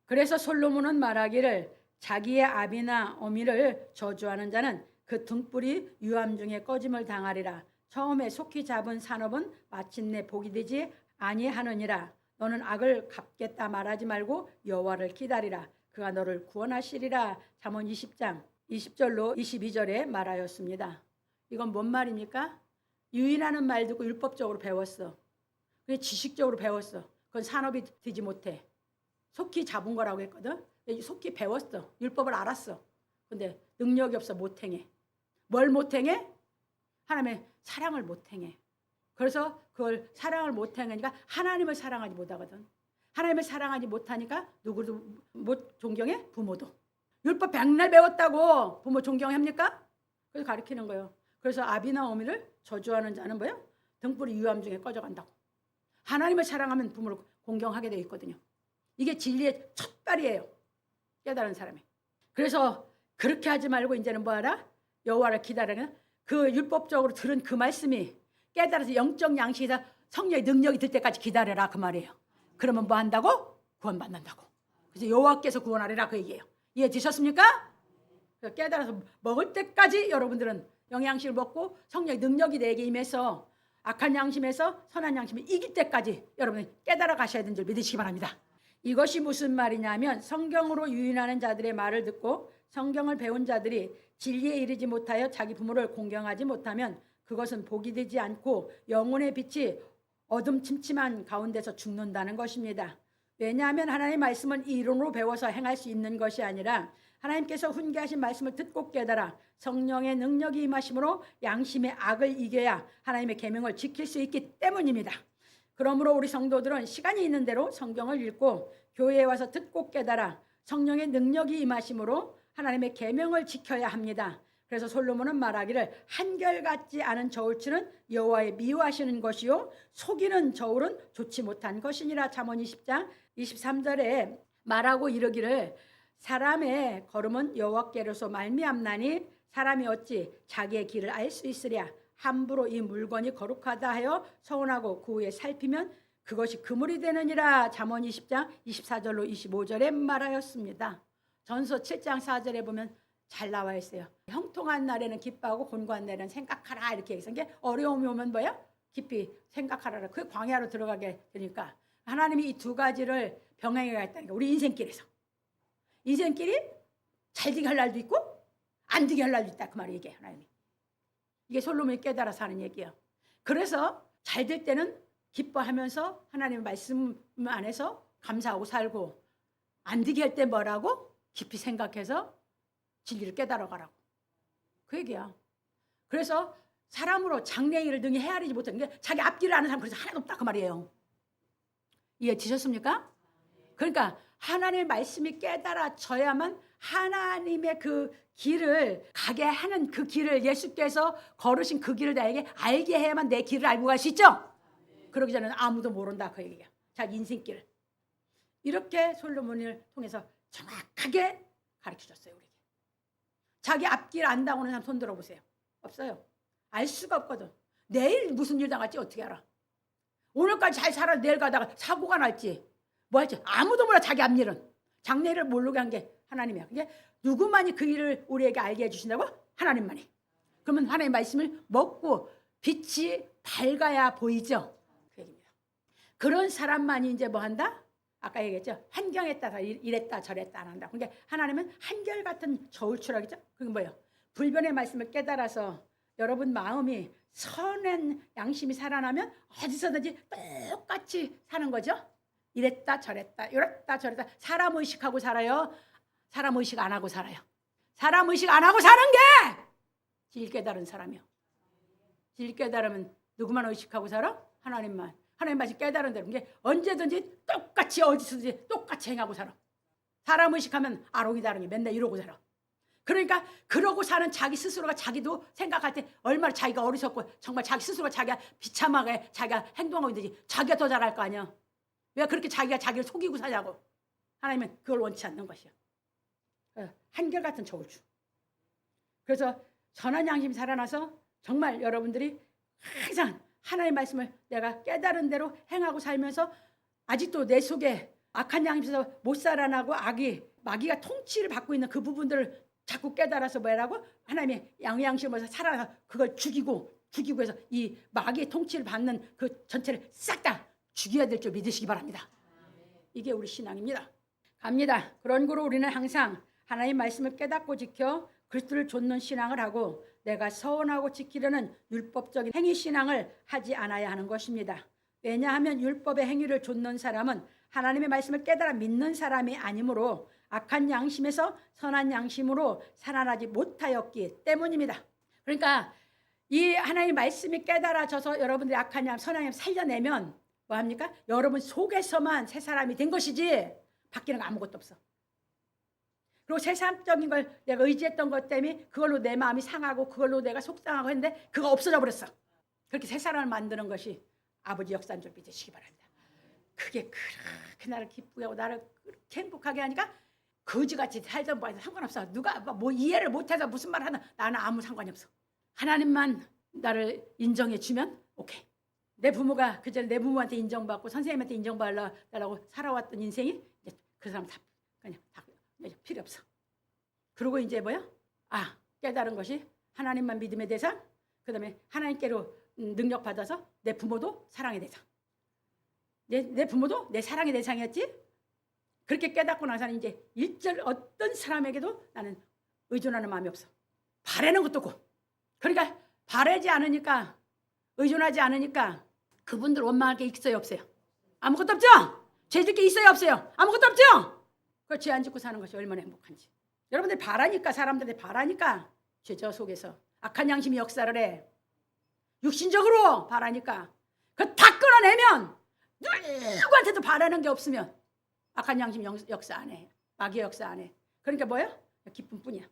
그래서 솔로몬은 말하기를 자기의 아비나 어미를 저주하는 자는 그 등불이 유암 중에 꺼짐을 당하리라. 처음에 속히 잡은 산업은 마침내 복이 되지 아니하느니라. 너는 악을 갚겠다 말하지 말고 여호와를 기다리라. 그가 너를 구원하시리라. 잠언 20장 20절로 22절에 말하였습니다. 이건 뭔 말입니까? 유인하는 말 듣고 율법적으로 배웠어. 그게 지식적으로 배웠어. 그건 산업이 되지 못해. 속히 잡은 거라고 했거든. 속히 배웠어. 율법을 알았어. 근데 능력이 없어. 못 행해. 뭘 못 행해? 하나님의 사랑을 못 행해. 그래서 그걸 사랑을 못 행하니까 하나님을 사랑하지 못하거든. 하나님을 사랑하지 못하니까 누구도 못 존경해? 부모도. 율법 백날 배웠다고 부모 존경합니까? 그래서 가르치는 거예요. 그래서 아비나 어미를 저주하는 자는 뭐예요? 등불이 유암 중에 꺼져간다고. 하나님을 사랑하면 부모를 공경하게 되어 있거든요. 이게 진리의 첫 발이에요. 깨달은 사람이. 그래서 그렇게 하지 말고 이제는 뭐하라? 여호와를 기다리는 그 율법적으로 들은 그 말씀이 깨달아서 영적 양식에서 성령의 능력이 들 때까지 기다려라 그 말이에요. 그러면 뭐 한다고? 구원받는다고. 그래서 여호와께서 구원하리라 그 얘기예요. 이해되셨습니까? 깨달아서 먹을 때까지 여러분들은 영양식을 먹고 성령의 능력이 내게 임해서 악한 양심에서 선한 양심을 이길 때까지 여러분이 깨달아 가셔야 되는 줄 믿으시기 바랍니다. 이것이 무슨 말이냐면 성경으로 유인하는 자들의 말을 듣고 성경을 배운 자들이 진리에 이르지 못하여 자기 부모를 공경하지 못하면 그것은 복이 되지 않고 영혼의 빛이 어둠 침침한 가운데서 죽는다는 것입니다. 왜냐하면 하나님의 말씀은 이론으로 배워서 행할 수 있는 것이 아니라 하나님께서 훈계하신 말씀을 듣고 깨달아 성령의 능력이 임하심으로 양심의 악을 이겨야 하나님의 계명을 지킬 수 있기 때문입니다. 그러므로 우리 성도들은 시간이 있는 대로 성경을 읽고 교회에 와서 듣고 깨달아 성령의 능력이 임하심으로 하나님의 계명을 지켜야 합니다. 그래서 솔로몬은 말하기를 한결같지 않은 저울추는 여호와의 미워하시는 것이요 속이는 저울은 좋지 못한 것이니라. 잠언 20장 23절에 말하고 이르기를 사람의 걸음은 여호와께로서 말미암나니 사람이 어찌 자기의 길을 알 수 있으랴. 함부로 이 물건이 거룩하다 하여 서운하고 그 후에 살피면 그것이 그물이 되느니라. 잠언 20장 24절로 25절에 말하였습니다. 전서 7장 4절에 보면 잘 나와 있어요. 형통한 날에는 기뻐하고 곤고한 날에는 생각하라 이렇게 해서 이게 어려움이 오면 뭐야? 깊이 생각하라. 그 광야로 들어가게 되니까 하나님이 이 두 가지를 병행해 가겠다니까. 우리 인생길에서 인생길이 잘 되게 할 날도 있고 안 되게 할 날도 있다 그 말이 이게 하나님이. 이게 솔로몬이 깨달아서 하는 얘기예요. 그래서 잘 될 때는 기뻐하면서 하나님의 말씀 안에서 감사하고 살고 안 되게 할 때 뭐라고? 깊이 생각해서 진리를 깨달아가라고. 그 얘기야. 그래서 사람으로 장래일을 등에 헤아리지 못하는 게 자기 앞길을 아는 사람 그래서 하나도 없다 그 말이에요. 이해되셨습니까? 그러니까 하나님의 말씀이 깨달아져야만 하나님의 그 길을 가게 하는 그 길을 예수께서 걸으신 그 길을 나에게 알게 해야만 내 길을 알고 갈 수 있죠. 그러기 전에는 아무도 모른다 그 얘기야. 자기 인생길. 이렇게 솔로몬을 통해서 정확하게 가르쳐줬어요 우리에게. 자기 앞길 안다고 하는 사람 손 들어보세요. 없어요. 알 수가 없거든. 내일 무슨 일 당할지 어떻게 알아. 오늘까지 잘 살아 내일 가다가 사고가 날지 뭐 할지 아무도 몰라. 자기 앞일은. 장래일을 모르게 한 게 하나님이야. 그게 누구만이 그 일을 우리에게 알게 해주신다고? 하나님만이. 그러면 하나님의 말씀을 먹고 빛이 밝아야 보이죠. 그 얘기입니다. 그런 사람만이 이제 뭐 한다? 아까 얘기했죠. 환경에 따라 이랬다 저랬다 안 한다. 그러니까 하나님은 한결같은 저울추라겠죠. 그게 뭐예요? 불변의 말씀을 깨달아서 여러분 마음이 선한 양심이 살아나면 어디서든지 똑같이 사는 거죠. 이랬다 저랬다 이랬다 저랬다. 사람 의식하고 살아요? 사람 의식 안 하고 살아요? 사람 의식 안 하고 사는 게 진리 깨달은 사람이요. 진리 깨달으면 누구만 의식하고 살아? 하나님만. 하나님 말씀 깨달은 대로 이게 언제든지 똑같이 어디서든지 똑같이 행하고 살아. 사람 의식하면 아롱이 다르게 맨날 이러고 살아. 그러니까 그러고 사는 자기 스스로가 자기도 생각할 때 얼마나 자기가 어리석고 정말 자기 스스로가 자기가 비참하게 자기가 행동하고 있는지 자기가 더 잘할 거 아니야. 왜 그렇게 자기가 자기를 속이고 사냐고. 하나님은 그걸 원치 않는 것이야. 한결같은 저울주. 그래서 선한 양심이 살아나서 정말 여러분들이 항상 하나님의 말씀을 내가 깨달은 대로 행하고 살면서 아직도 내 속에 악한 양심에서 못 살아나고 마귀가 통치를 받고 있는 그 부분들을 자꾸 깨달아서 뭐라고? 하나님의 양심에서 살아나서 그걸 죽이고 해서 이 마귀의 통치를 받는 그 전체를 싹 다 죽여야 될 줄 믿으시기 바랍니다. 이게 우리 신앙입니다. 갑니다. 그런 거로 우리는 항상 하나님 말씀을 깨닫고 지켜 그리스도를 좇는 신앙을 하고 내가 서원하고 지키려는 율법적인 행위 신앙을 하지 않아야 하는 것입니다. 왜냐하면 율법의 행위를 좇는 사람은 하나님의 말씀을 깨달아 믿는 사람이 아니므로 악한 양심에서 선한 양심으로 살아나지 못하였기 때문입니다. 그러니까 이 하나님의 말씀이 깨달아져서 여러분들이 악한 양심, 선한 양심 살려내면 뭐합니까? 여러분 속에서만 새 사람이 된 것이지 바뀌는 거 아무것도 없어. 그리고 세상적인 걸 내가 의지했던 것 때문에 그걸로 내 마음이 상하고 그걸로 내가 속상하고 했는데 그거 없어져 버렸어. 그렇게 새 사람을 만드는 것이 아버지 역사인 줄 믿으시기 바랍니다. 그게 그렇게 나를 기쁘게 하고 나를 그렇게 행복하게 하니까 거지같이 살던 바에서 상관없어. 누가 뭐 이해를 못해서 무슨 말 하나 나는 아무 상관이 없어. 하나님만 나를 인정해 주면 오케이. 내 부모가 그전에 내 부모한테 인정받고 선생님한테 인정받으려고 살아왔던 인생이 이제 그 사람 다 그냥 다 필요 없어. 그리고 이제 뭐야? 깨달은 것이 하나님만 믿음의 대상, 그 다음에 하나님께로 능력 받아서 내 부모도 사랑의 대상. 내 부모도 내 사랑의 대상이었지. 그렇게 깨닫고 나서는 이제 일절 어떤 사람에게도 나는 의존하는 마음이 없어. 바라는 것도 없고. 그러니까 바라지 않으니까 의존하지 않으니까 그분들 원망할 게 있어요 없어요? 아무것도 없죠? 죄질 게 있어요 없어요? 아무것도 없죠? 그 죄 안 짓고 사는 것이 얼마나 행복한지. 여러분들이 바라니까 사람들이 바라니까 죄저 속에서 악한 양심이 역사를 해. 육신적으로 바라니까 그 다 끊어내면 누구한테도 바라는 게 없으면 악한 양심 역사 안 해. 마귀의 역사 안 해. 그러니까 뭐야? 기쁨뿐이야.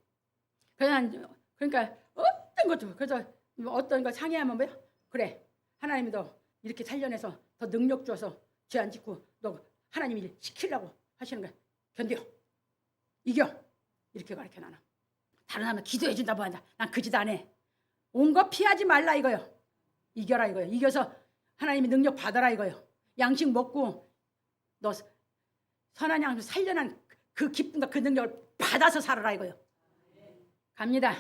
그러니까 어떤 것도 그래서 어떤 걸 상의하면 뭐야? 그래 하나님이 너 이렇게 살려내서 더 능력 줘서 죄 안 짓고 너 하나님 일 시키려고 하시는 거야. 견뎌. 이겨. 이렇게 가르쳐 나는. 다른 사람은 기도해 준다고 한다. 난 그 짓 안 해. 온 거 피하지 말라 이거요. 이겨라 이거요. 이겨서 하나님의 능력 받아라 이거요. 양식 먹고 너 선한 양식 살려난 그 기쁨과 그 능력을 받아서 살아라 이거요. 갑니다.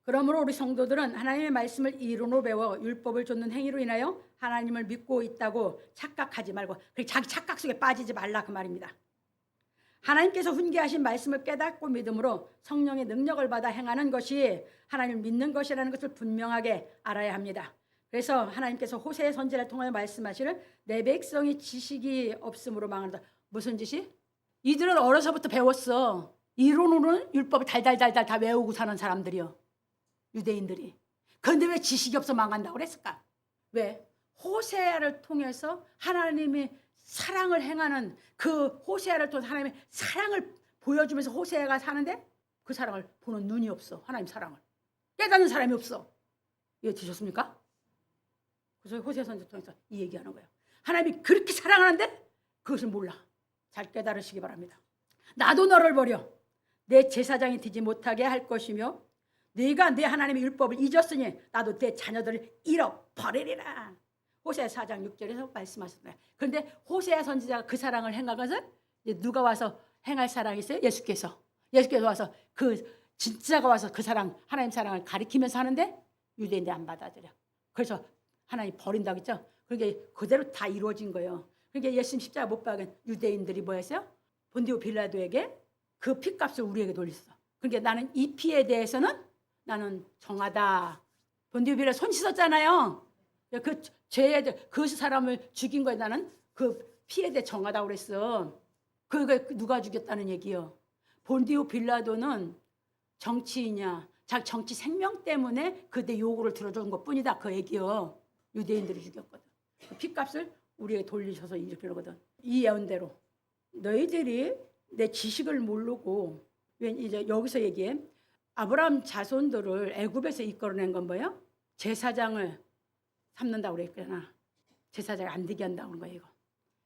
그러므로 우리 성도들은 하나님의 말씀을 이론으로 배워 율법을 좇는 행위로 인하여 하나님을 믿고 있다고 착각하지 말고 자기 착각 속에 빠지지 말라 그 말입니다. 하나님께서 훈계하신 말씀을 깨닫고 믿음으로 성령의 능력을 받아 행하는 것이 하나님을 믿는 것이라는 것을 분명하게 알아야 합니다. 그래서 하나님께서 호세의 선지자를 통하여 말씀하시는 내 백성이 지식이 없음으로 망한다. 무슨 지식? 이들은 어려서부터 배웠어. 이론으로는 율법을 달달달달 다 외우고 사는 사람들이요. 유대인들이. 그런데 왜 지식이 없어 망한다고 그랬을까? 왜? 호세아를 통해서 하나님이 사랑을 행하는 그 호세아를 통해서 하나님의 사랑을 보여주면서 호세아가 사는데 그 사랑을 보는 눈이 없어. 하나님 사랑을. 깨닫는 사람이 없어. 이해 되셨습니까? 그래서 호세아 선지자 통해서 이 얘기하는 거예요. 하나님이 그렇게 사랑하는데 그것을 몰라. 잘 깨달으시기 바랍니다. 나도 너를 버려 내 제사장이 되지 못하게 할 것이며 네가 내 하나님의 율법을 잊었으니 나도 내 자녀들을 잃어버리리라. 호세아 4장 6절에서 말씀하셨어요. 그런데 호세아 선지자가 그 사랑을 행한 것은 누가 와서 행할 사랑이 있어요? 예수께서 와서 그 진짜가 와서 그 사랑 하나님 사랑을 가리키면서 하는데 유대인들이 안 받아들여. 그래서 하나님 버린다고 했죠. 그게 그대로 다 이루어진 거예요. 그러니까 예수님 십자가 못 박은 유대인들이 뭐 했어요? 본디오 빌라도에게 그 피값을 우리에게 돌렸어. 그러니까 나는 이 피에 대해서는 나는 정하다. 본디오 빌라도 손 씻었잖아요. 그 죄에 대해 그 사람을 죽인 거에 나는 그 피에 대해 정하다고 그랬어. 그거 누가 죽였다는 얘기요? 본디오 빌라도는 정치이냐, 자기 정치 생명 때문에 그때 요구를 들어준 것뿐이다. 그 얘기요. 유대인들이 죽였거든. 그 핏값을 우리에게 돌리셔서 이렇게 그러거든. 이 예언대로 너희들이 내 지식을 모르고, 이제 여기서 얘기해. 아브라함 자손들을 애굽에서 이끌어낸 건 뭐예요? 제사장을 삼는다고 그랬잖아. 제사장이 안 되게 한다고 그런 거예요. 이거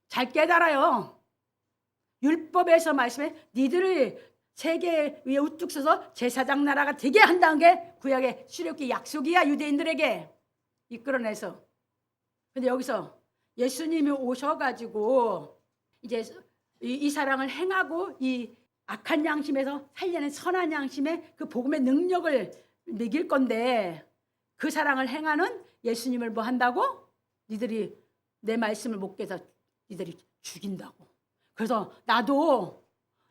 잘 깨달아요. 율법에서 말씀해 니들을 세계 위에 우뚝 서서 제사장 나라가 되게 한다는 게 구약의 출애굽기 약속이야. 유대인들에게 이끌어내서. 근데 여기서 예수님이 오셔가지고 이제 이 사랑을 행하고 이 악한 양심에서 살려낸 선한 양심의 그 복음의 능력을 먹일 건데, 그 사랑을 행하는 예수님을 뭐 한다고? 니들이 내 말씀을 못 깨서 니들이 죽인다고. 그래서 나도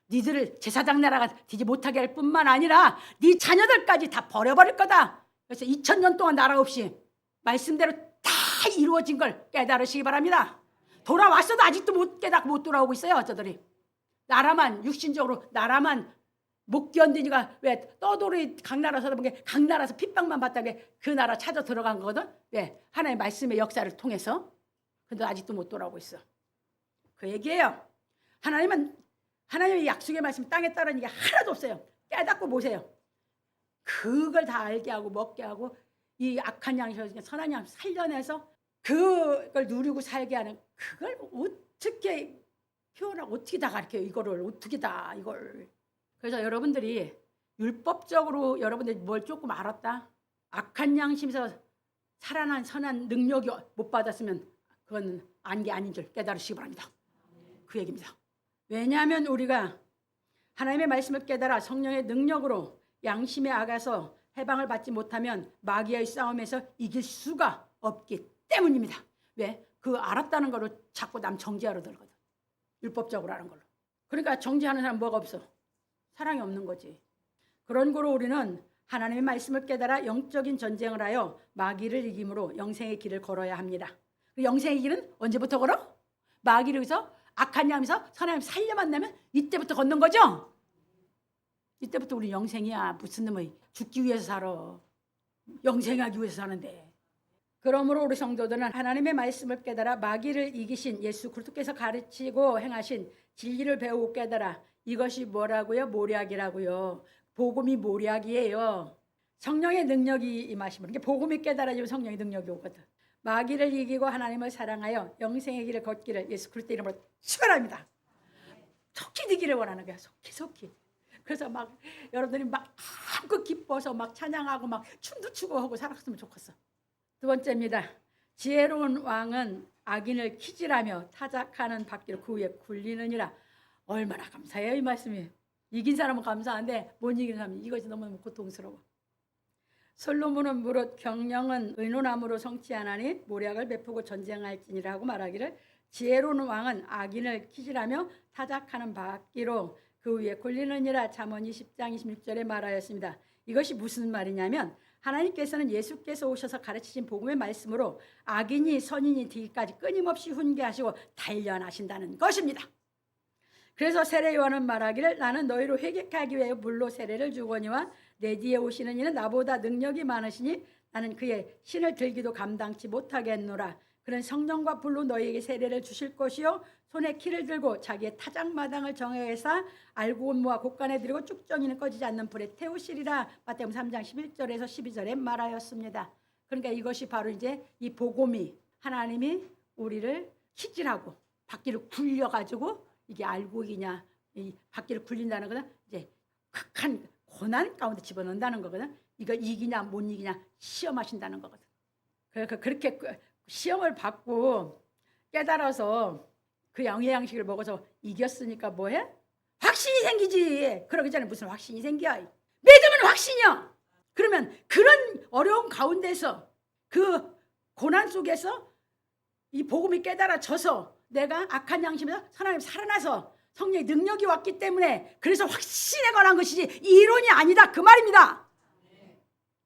니들을 제사장 나라가 되지 못하게 할 뿐만 아니라 네 자녀들까지 다 버려버릴 거다. 그래서 2000년 동안 나라 없이 말씀대로 다 이루어진 걸 깨달으시기 바랍니다. 돌아왔어도 아직도 못 깨닫고 못 돌아오고 있어요. 어쩌들이 나라만 육신적으로 나라만 못 견디니까 왜 떠돌이 각 나라 서다 보게 각 나라에서 핍박만 받다게 그 나라 찾아 들어간 거거든. 왜? 하나님의 말씀의 역사를 통해서. 근데 아직도 못 돌아오고 있어. 그 얘기예요. 하나님의 약속의 말씀 땅에 따르는 게 하나도 없어요. 깨닫고 보세요. 그걸 다 알게 하고 먹게 하고 이 악한 양심, 선한 양심 살려내서 그걸 누리고 살게 하는, 그걸 어떻게 표현하고 어떻게 다 가르쳐요. 이거를 어떻게 다 이걸. 그래서 여러분들이 율법적으로 여러분들이 뭘 조금 알았다, 악한 양심에서 살아난 선한 능력이 못 받았으면 그건 안 게 아닌 줄 깨달으시기 바랍니다. 그 얘기입니다. 왜냐하면 우리가 하나님의 말씀을 깨달아 성령의 능력으로 양심에 악해서 해방을 받지 못하면 마귀의 싸움에서 이길 수가 없기 때문입니다. 왜? 그 알았다는 걸로 자꾸 남 정죄하러 들거든. 율법적으로 하는 걸로. 그러니까 정죄하는 사람 뭐가 없어? 사랑이 없는 거지. 그런 거로 우리는 하나님의 말씀을 깨달아 영적인 전쟁을 하여 마귀를 이김으로 영생의 길을 걸어야 합니다. 그 영생의 길은 언제부터 걸어? 마귀를 위해서 악한 양에서 선한 양 살려만 내면 이때부터 걷는 거죠. 이때부터 우리 영생이야. 무슨 놈의 죽기 위해서 살아. 영생하기 위해서 사는데. 그러므로 우리 성도들은 하나님의 말씀을 깨달아 마귀를 이기신 예수 그리스도께서 가르치고 행하신 진리를 배우고 깨달아. 이것이 뭐라고요? 모략이라고요. 복음이 모략이에요. 성령의 능력이 임하시면 이게 복음이 깨달아지면 성령의 능력이 오거든. 마귀를 이기고 하나님을 사랑하여 영생의 길을 걷기를 예수 그리스도 이름으로 축원합니다. 속히 되기를 원하는 거야. 속히. 그래서 막 여러분들이 막 마음껏 기뻐서 막 찬양하고 막 춤도 추고 하고 살았으면 좋겠어. 두 번째입니다. 지혜로운 왕은 악인을 키질하며 타작하는 받기로 그 위에 굴리느니라. 얼마나 감사해요. 이 말씀이. 이긴 사람은 감사한데 못 이긴 사람은 이것이 너무너무 고통스러워. 솔로몬은 무릇 경영은 의논함으로 성취하나니 모략을 베푸고 전쟁할지니라고 말하기를, 지혜로운 왕은 악인을 키질하며 타작하는 받기로 그 위에 굴리느니라. 잠언 20장 26절에 말하였습니다. 이것이 무슨 말이냐면 하나님께서는 예수께서 오셔서 가르치신 복음의 말씀으로 악인이 선인이 되기까지 끊임없이 훈계하시고 단련하신다는 것입니다. 그래서 세례 요한은 말하기를, 나는 너희로 회개하기 위하여 물로 세례를 주거니와 내 뒤에 오시는 이는 나보다 능력이 많으시니 나는 그의 신을 들기도 감당치 못하겠노라. 그는 성령과 불로 너희에게 세례를 주실 것이요 손에 키를 들고 자기의 타작마당을 정해서 알고 모아 곳간에 들이고 쭉정이는 꺼지지 않는 불에 태우시리라. 마태복음 3장 11절에서 12절에 말하였습니다. 그러니까 이것이 바로 이제 이 복음이 하나님이 우리를 키질하고 바퀴를 굴려가지고 이게 알고이냐 이 바퀴를 굴린다는 것은 이제 극한 고난 가운데 집어넣는다는 거거든. 이거 이기냐 못 이기냐 시험하신다는 거거든. 그러니까 그렇게 시험을 받고 깨달아서 그 영의 양식을 먹어서 이겼으니까 뭐해? 확신이 생기지. 그러기 전에 무슨 확신이 생겨? 믿음은 확신이야. 그러면 그런 어려운 가운데서 그 고난 속에서 이 복음이 깨달아져서 내가 악한 양심에서 하나님 살아나서 성령의 능력이 왔기 때문에 그래서 확신에 관한 것이지 이론이 아니다 그 말입니다.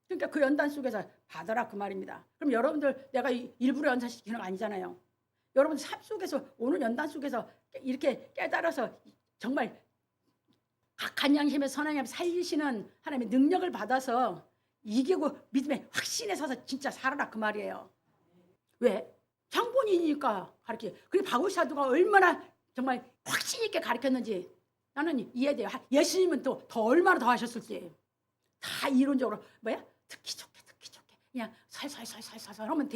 그러니까 그 연단 속에서 받아라 그 말입니다. 그럼 여러분들 내가 일부러 연단시키는 거 아니잖아요. 여러분 삶 속에서 오는 연단 속에서 이렇게 깨달아서 정말 악한 양심에 선한 양심 살리시는 하나님의 능력을 받아서 이기고 믿음에 확신에 서서 진짜 살아라 그 말이에요. 왜? 장본인이니까 가르치. 그리고 바울 사도가 얼마나 정말 확신 있게 가르쳤는지 나는 이해돼요. 예수님은 또 더 얼마나 더 하셨을지 다 이론적으로 뭐야? 듣기 좋게 그냥 살살살살살 하면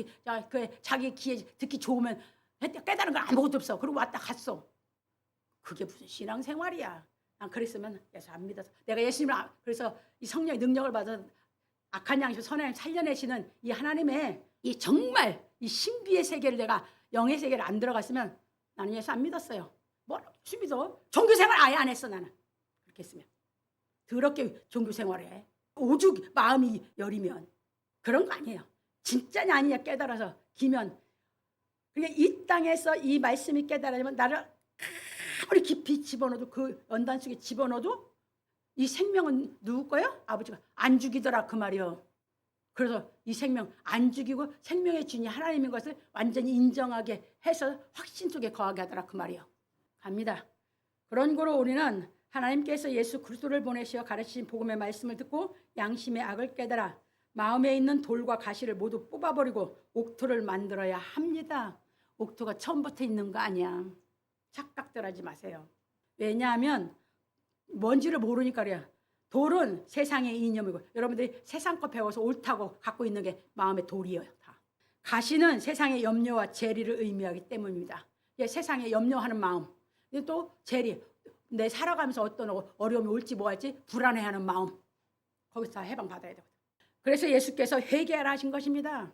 그 자기 귀에 듣기 좋으면 깨달은 건 아무것도 없어. 그리고 왔다 갔어. 그게 무슨 신앙생활이야. 난 그랬으면 예수 안 믿어서 내가 예수님을 그래서 이 성령의 능력을 받아서 악한 양심 선한 양심 살려내시는 이 하나님의 이 정말 이 신비의 세계를 내가 영의 세계를 안 들어갔으면 나는 예수 안 믿었어요. 뭐라고 예수 믿어? 종교생활 아예 안 했어 나는. 그렇게 했으면 더럽게 종교생활을 해. 오죽 마음이 여리면 그런 거 아니에요. 진짜냐 아니냐 깨달아서 기면 그러니까 이 땅에서 이 말씀이 깨달아지면 나를 아무리 깊이 집어넣어도 그 연단 속에 집어넣어도 이 생명은 누구 거예요? 아버지가 안 죽이더라 그 말이요. 그래서 이 생명 안 죽이고 생명의 주인이 하나님인 것을 완전히 인정하게 해서 확신 속에 거하게 하더라 그 말이요. 갑니다. 그런 거로 우리는 하나님께서 예수 그리스도를 보내시어 가르치신 복음의 말씀을 듣고 양심의 악을 깨달아 마음에 있는 돌과 가시를 모두 뽑아버리고 옥토를 만들어야 합니다. 옥토가 처음부터 있는 거 아니야. 착각들 하지 마세요. 왜냐하면 뭔지를 모르니까 그래요. 돌은 세상의 이념이고 여러분들이 세상 거 배워서 옳다고 갖고 있는 게 마음의 돌이에요. 다. 가시는 세상의 염려와 재리를 의미하기 때문입니다. 세상에 염려하는 마음. 또 재리. 내 살아가면서 어떤 어려움이 올지 뭐 할지 불안해하는 마음. 거기서 다 해방받아야 되거든. 그래서 예수께서 회개하라 하신 것입니다.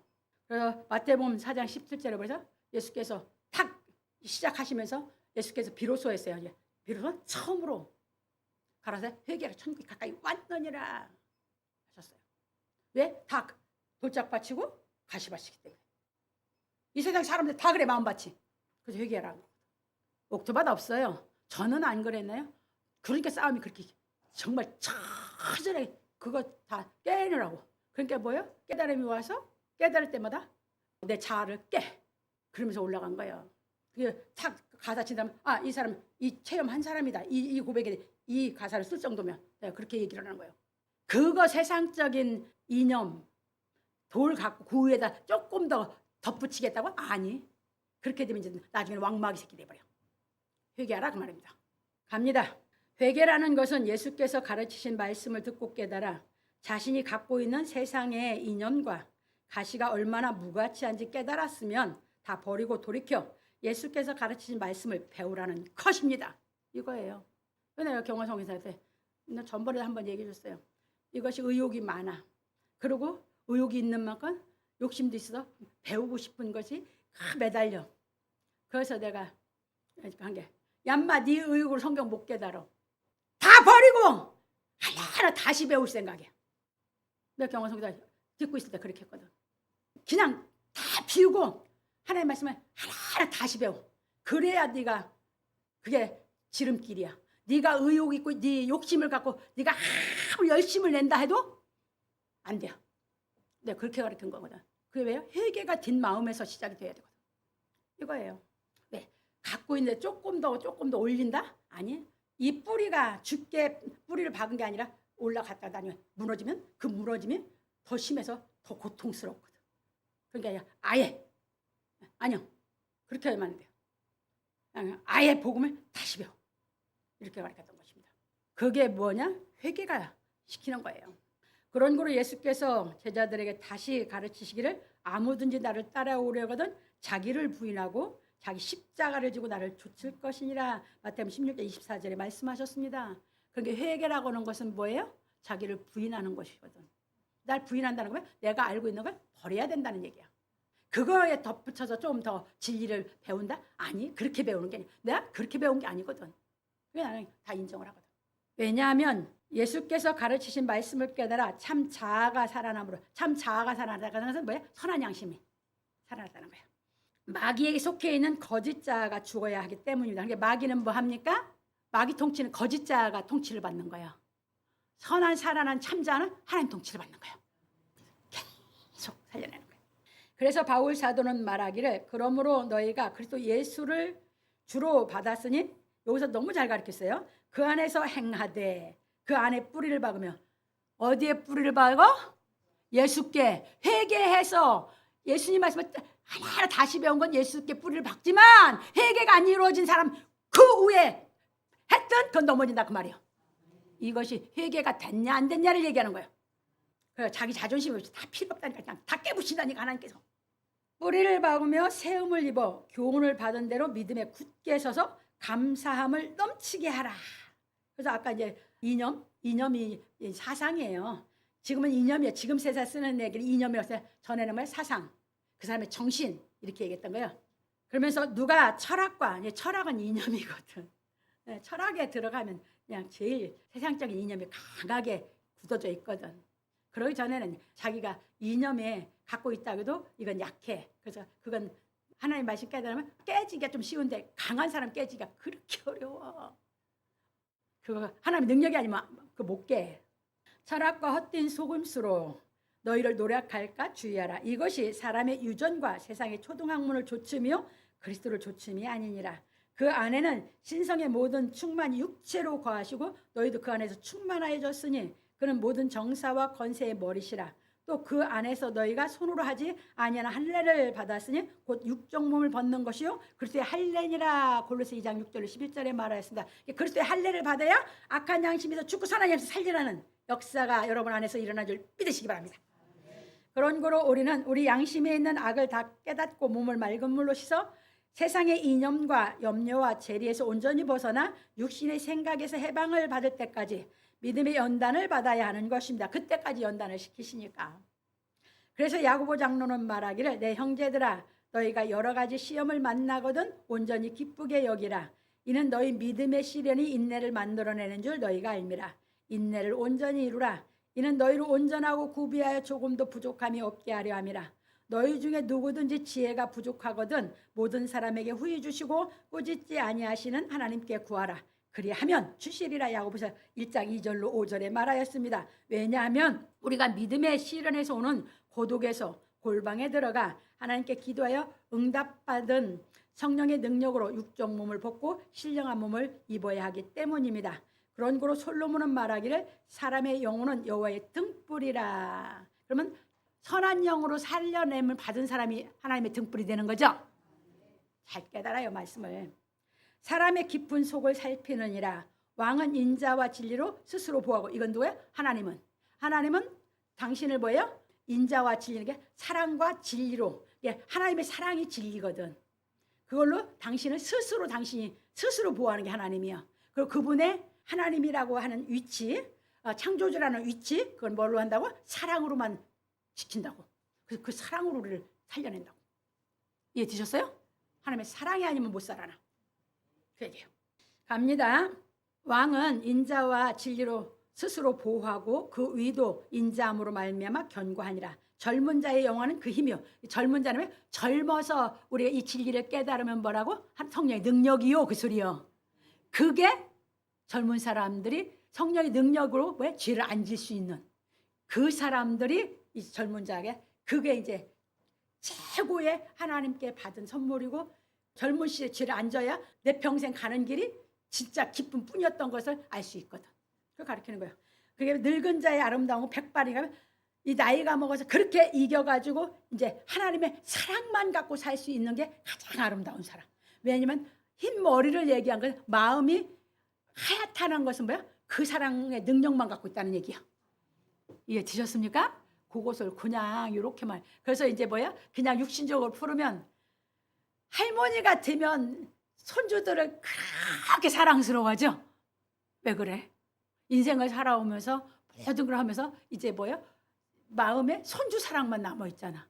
그래서 마태복음 4장 17절에 그래서 예수께서 탁 시작하시면서 예수께서 비로소 했어요. 이제 비로소 처음으로 가라사 회개하라 천국이 가까이 왔느니라 하셨어요. 왜? 다 돌짝 바치고 가시 바치기 때문에. 이 세상 사람들 다 그래 마음밭이. 그래서 회개하라고. 옥토밭 없어요. 저는 안 그랬나요? 그러니까 싸움이 그렇게 정말 처절하게 그거 다 깨느라고. 그러니까 뭐예요? 깨달음이 와서 깨달을 때마다 내 자아를 깨. 그러면서 올라간 거예요. 그게 탁 가사 친다면 이 사람 이 체험한 사람이다. 이 고백에 이 가사를 쓸 정도면 내가 그렇게 얘기를 하는 거예요. 그거 세상적인 이념 돌 갖고 그 위에다 조금 더 덧붙이겠다고? 아니. 그렇게 되면 이제 나중에 왕마귀 새끼 돼버려. 회개하라 그 말입니다. 갑니다. 회개라는 것은 예수께서 가르치신 말씀을 듣고 깨달아 자신이 갖고 있는 세상의 이념과 가시가 얼마나 무가치한지 깨달았으면 다 버리고 돌이켜 예수께서 가르치신 말씀을 배우라는 것입니다. 이거예요. 내가 경화성의사한테 전번에 한번 얘기해 줬어요. 이것이 의욕이 많아. 그리고 의욕이 있는 만큼 욕심도 있어 배우고 싶은 것이 매달려. 그래서 내가 한 게 얌마 네 의욕으로 성경 못 깨달아. 다 버리고 하나하나 다시 배울 생각이야. 내가 경화성의사 듣고 있을 때 그렇게 했거든. 그냥 다 비우고 하나님의 말씀을 하나하나 다시 배워. 그래야 네가 그게 지름길이야. 네가 의욕 있고 네 욕심을 갖고 네가 아무 열심을 낸다 해도 안 돼요. 내가 그렇게 가르친 거거든. 그게 왜요? 회개가 din 마음에서 시작이 돼야 되거든. 이거예요. 네. 갖고 있는데 조금 더 올린다? 아니. 이 뿌리가 죽게 뿌리를 박은 게 아니라 올라갔다 다니면 무너지면 그 무너짐이 더 심해서 더 고통스럽거든. 그러니까 아예 아니요. 그렇게 하면 안 돼요. 아예 복음을 다시 배워. 이렇게 가르쳤던 것입니다. 그게 뭐냐? 회개가 시키는 거예요. 그런 거로 예수께서 제자들에게 다시 가르치시기를 아무든지 나를 따라오려거든 자기를 부인하고 자기 십자가를 지고 나를 좇을 것이니라. 마태복음 16장 24절에 말씀하셨습니다. 그러니까 회개라고 하는 것은 뭐예요? 자기를 부인하는 것이거든. 날 부인한다는 거면 내가 알고 있는 걸 버려야 된다는 얘기야. 그거에 덧붙여서 좀 더 진리를 배운다? 아니, 그렇게 배우는 게 아니야. 내가 그렇게 배운 게 아니거든. 그게 나는 다 인정을 하거든. 왜냐하면 예수께서 가르치신 말씀을 깨달아 참 자아가 살아남으로. 참 자아가 살아나가는 것은 뭐야? 선한 양심이 살아나는 거야. 마귀에게 속해 있는 거짓 자아가 죽어야 하기 때문입니다. 그러니까 마귀는 뭐 합니까? 마귀 통치는 거짓 자아가 통치를 받는 거예요. 선한 살아난 참 자아는 하나님 통치를 받는 거예요. 계속 살려내는 거예요. 그래서 바울 사도는 말하기를 그러므로 너희가 그리스도 예수를 주로 받았으니 여기서 너무 잘 가르쳤어요. 그 안에서 행하되 그 안에 뿌리를 박으며 어디에 뿌리를 박어? 예수께 회개해서 예수님 말씀을 하나하나 다시 배운 건 예수께 뿌리를 박지만 회개가 안 이루어진 사람 그 위에 했던 그건 넘어진다 그 말이에요. 이것이 회개가 됐냐 안 됐냐를 얘기하는 거예요. 그래서 자기 자존심이 없이 다 필요 없다니까 그냥 다 깨부시다니까 하나님께서. 뿌리를 박으며 세움을 입어 교훈을 받은 대로 믿음에 굳게 서서 감사함을 넘치게 하라. 그래서 아까 이제 이념이 사상이에요. 지금은 이념이에요. 지금 세상 쓰는 얘기를 이념이라고 해서 전에는 뭐 사상, 그 사람의 정신 이렇게 얘기했던 거예요. 그러면서 누가 철학은 이념이거든. 네, 철학에 들어가면 그냥 제일 세상적인 이념이 강하게 굳어져 있거든. 그러기 전에는 자기가 이념에 갖고 있다고 해도 이건 약해. 그래서 그건 하나님 말씀 깨달으면 깨지기가 좀 쉬운데 강한 사람 깨지기가 그렇게 어려워. 그거 하나님의 능력이 아니면 그 못 깨. 철학과 헛된 속임수로 너희를 노력할까 주의하라. 이것이 사람의 유전과 세상의 초등학문을 조춤이요 그리스도를 조춤이 아니니라. 그 안에는 신성의 모든 충만이 육체로 거하시고 너희도 그 안에서 충만하여졌으니 그는 모든 정사와 권세의 머리시라. 또 그 안에서 너희가 손으로 하지 아니하나 할례를 받았으니 곧 육적 몸을 벗는 것이요 그리스도의 할례니라. 골로새 2장 6절 11절에 말하였습니다. 그리스도의 할례를 받아야 악한 양심에서 죽고 살아나는 양심 살리라는 역사가 여러분 안에서 일어난 줄 믿으시기 바랍니다. 그런 거로 우리는 우리 양심에 있는 악을 다 깨닫고 몸을 맑은 물로 씻어 세상의 이념과 염려와 재리에서 온전히 벗어나 육신의 생각에서 해방을 받을 때까지 믿음의 연단을 받아야 하는 것입니다. 그때까지 연단을 시키시니까. 그래서 야고보 장로는 말하기를 내 형제들아 너희가 여러 가지 시험을 만나거든 온전히 기쁘게 여기라. 이는 너희 믿음의 시련이 인내를 만들어내는 줄 너희가 알미라. 인내를 온전히 이루라. 이는 너희를 온전하고 구비하여 조금도 부족함이 없게 하려 함이라. 너희 중에 누구든지 지혜가 부족하거든 모든 사람에게 후히 주시고 꾸짖지 아니하시는 하나님께 구하라. 그리하면 주시리라. 야고보서 1장 2절로 5절에 말하였습니다. 왜냐하면 우리가 믿음의 시련에서 오는 고독에서 골방에 들어가 하나님께 기도하여 응답받은 성령의 능력으로 육적 몸을 벗고 신령한 몸을 입어야 하기 때문입니다. 그런 거로 솔로몬은 말하기를 사람의 영혼은 여호와의 등불이라. 그러면 선한 영으로 살려냄을 받은 사람이 하나님의 등불이 되는 거죠. 잘 깨달아요 말씀을. 사람의 깊은 속을 살피느니라. 왕은 인자와 진리로 스스로 보호하고. 이건 누구예요? 하나님은 당신을 뭐예요? 인자와 진리는 게 사랑과 진리로. 예, 하나님의 사랑이 진리거든. 그걸로 당신이 스스로 보호하는 게 하나님이야. 그리고 그분의 하나님이라고 하는 위치, 창조주라는 위치, 그건 뭘로 한다고? 사랑으로만 지킨다고. 그래서 그 사랑으로 우리를 살려낸다고. 이해되셨어요? 하나님의 사랑이 아니면 못 살아나. 그 얘기예요. 갑니다. 왕은 인자와 진리로 스스로 보호하고 그 위도 인자함으로 말미암아 견고하니라. 젊은 자의 영화는 그 힘이요. 젊은 자는 젊어서 우리가 이 진리를 깨달으면 뭐라고? 성령의 능력이요. 그 소리요. 그게 젊은 사람들이 성령의 능력으로 왜 죄를 안 질 수 있는 그 사람들이 이 젊은 자에게 그게 이제 최고의 하나님께 받은 선물이고 젊은 시에 죄를 안 져야 내 평생 가는 길이 진짜 기쁨 뿐이었던 것을 알 수 있거든. 그걸 가르치는 거예요. 그게 늙은 자의 아름다운 백발이가 이 나이가 먹어서 그렇게 이겨가지고 이제 하나님의 사랑만 갖고 살 수 있는 게 가장 아름다운 사람. 왜냐면 흰 머리를 얘기한 건 마음이 하얗다는 것은 뭐야? 그 사랑의 능력만 갖고 있다는 얘기야. 이해 되셨습니까? 그것을 그냥 이렇게만. 그래서 이제 뭐야? 그냥 육신적으로 풀으면 할머니가 되면 손주들을 그렇게 사랑스러워하죠. 왜 그래? 인생을 살아오면서 모든 걸 하면서 이제 뭐야? 마음에 손주 사랑만 남아 있잖아.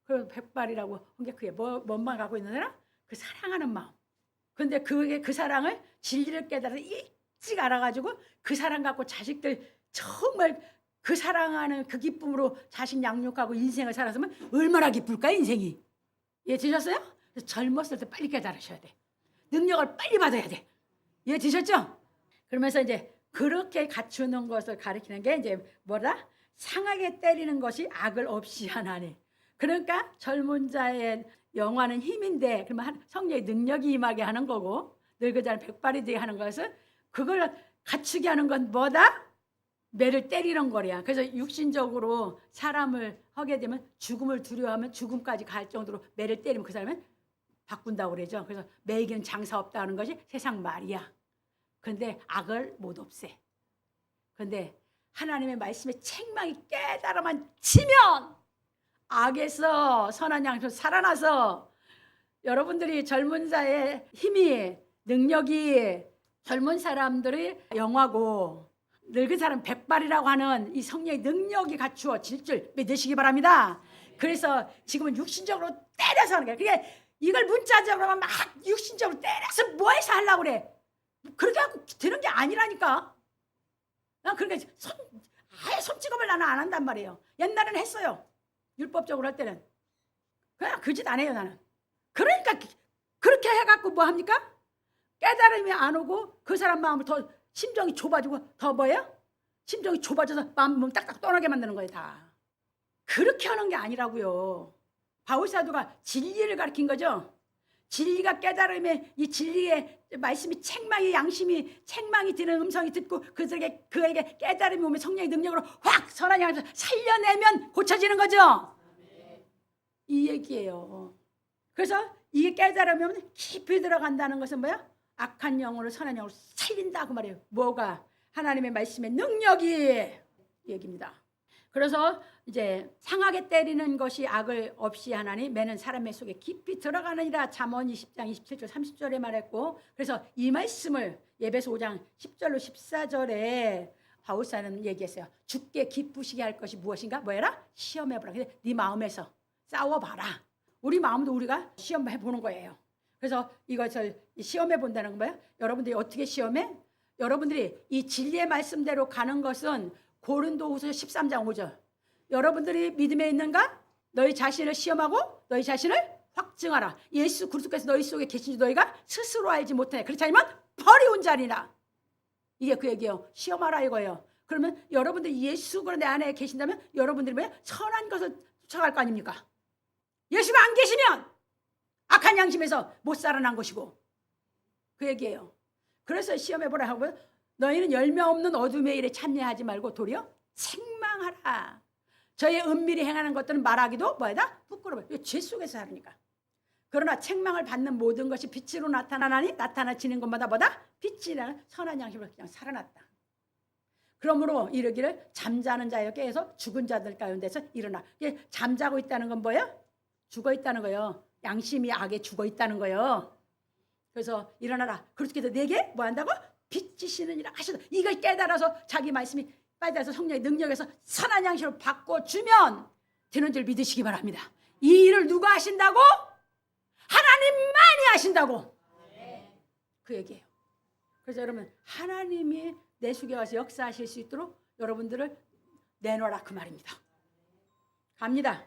그리고 백발이라고 한 게 그게 뭔만 갖고 있는 사람? 그 사랑하는 마음. 근데 그게 그 사랑을 진리를 깨달아 일찍 알아가지고 그 사랑 갖고 자식들 정말 그 사랑하는 그 기쁨으로 자식 양육하고 인생을 살았으면 얼마나 기쁠까 인생이. 예, 드셨어요? 그래서 젊었을 때 빨리 깨달으셔야 돼. 능력을 빨리 받아야 돼. 예, 드셨죠? 그러면서 이제 그렇게 갖추는 것을 가리키는 게 이제 뭐라? 상하게 때리는 것이 악을 없이 하나니. 그러니까 젊은 자의 영화는 힘인데 그러면 성령의 능력이 임하게 하는 거고 늙은 자는 백발이 되게 하는 것은 그걸 갖추게 하는 건 뭐다? 매를 때리는 거야. 그래서 육신적으로 사람을 하게 되면 죽음을 두려워하면 죽음까지 갈 정도로 매를 때리면 그 사람은 바꾼다고 그러죠. 그래서 매에게는 장사 없다는 것이 세상 말이야. 그런데 악을 못 없애. 그런데 하나님의 말씀에 책망이 깨달아만 치면 악에서 선한 양심으로 살아나서 여러분들이 젊은 자의 힘이 능력이 젊은 사람들의 영화고 늙은 사람 백발이라고 하는 이 성령의 능력이 갖추어질 줄 믿으시기 바랍니다. 그래서 지금은 육신적으로 때려서 하는 거예요. 그게 이걸 문자적으로 막 육신적으로 때려서 뭐해서 하려고 그래. 그렇게 하고 되는 게 아니라니까. 난 그러니까 아예 손찌검을 나는 안 한단 말이에요. 옛날에는 했어요. 율법적으로 할 때는. 그냥 그 짓 안 해요 나는. 그러니까 그렇게 해갖고 뭐 합니까? 깨달음이 안 오고 그 사람 마음을 더 심정이 좁아지고 더 뭐예요? 심정이 좁아져서 마음 딱딱 떠나게 만드는 거예요 다. 그렇게 하는 게 아니라고요. 바울사도가 진리를 가르친 거죠. 진리가 깨달음에 이 진리의 말씀이 책망의 양심이 책망이 드는 음성이 듣고 그에게 깨달음이 오면 성령의 능력으로 확 선한 양심을 살려내면 고쳐지는 거죠. 이 얘기예요. 그래서 이게 깨달음이 오면 깊이 들어간다는 것은 뭐야? 악한 영으로 선한 영으로 살린다 그 말이에요. 뭐가? 하나님의 말씀의 능력이 얘기입니다. 그래서 이제 상하게 때리는 것이 악을 없이 하나니 매는 사람의 속에 깊이 들어가느니라 잠언 20장 27절 30절에 말했고 그래서 이 말씀을 예배서 5장 10절로 14절에 바울사는 얘기했어요. 죽게 기쁘시게 할 것이 무엇인가? 뭐해라? 시험해보라. 근데 네 마음에서 싸워봐라. 우리 마음도 우리가 시험해보는 거예요. 그래서 이것을 시험해본다는 건 뭐예요? 여러분들이 어떻게 시험해? 여러분들이 이 진리의 말씀대로 가는 것은 고린도후서 13장 5절. 여러분들이 믿음에 있는가? 너희 자신을 시험하고 너희 자신을 확증하라. 예수 그리스도께서 너희 속에 계신지 너희가 스스로 알지 못하냐. 그렇지 않으면 버리운 자리라. 이게 그 얘기예요. 시험하라 이거예요. 그러면 여러분들이 예수가 내 안에 계신다면 여러분들이 뭐야? 선한 것을 쫓아갈 거 아닙니까? 예수가 안 계시면 악한 양심에서 못 살아난 것이고 그 얘기예요. 그래서 시험해보라 하고 너희는 열매 없는 어둠의 일에 참여하지 말고 도리어 책망하라. 저의 은밀히 행하는 것들은 말하기도 뭐다? 부끄러워. 죄 속에서 하니까. 그러나 책망을 받는 모든 것이 빛으로 나타나니 나타나지는 것마다 뭐다? 빛이 나는 선한 양심으로 그냥 살아났다. 그러므로 이르기를 잠자는 자여 깨어서 죽은 자들 가운데서 일어나. 잠자고 있다는 건 뭐예요? 죽어 있다는 거예요. 양심이 악에 죽어 있다는 거예요. 그래서 일어나라. 그렇게 해서 내게 뭐 한다고? 빛이시느니라 하시다. 이걸 깨달아서 자기 말씀이 빠져서 성령의 능력에서 선한 양식으로 바꿔주면 되는 줄 믿으시기 바랍니다. 이 일을 누가 하신다고? 하나님만이 하신다고. 그 얘기예요. 그래서 여러분 하나님이 내 속에 와서 역사하실 수 있도록 여러분들을 내놓으라 그 말입니다. 갑니다.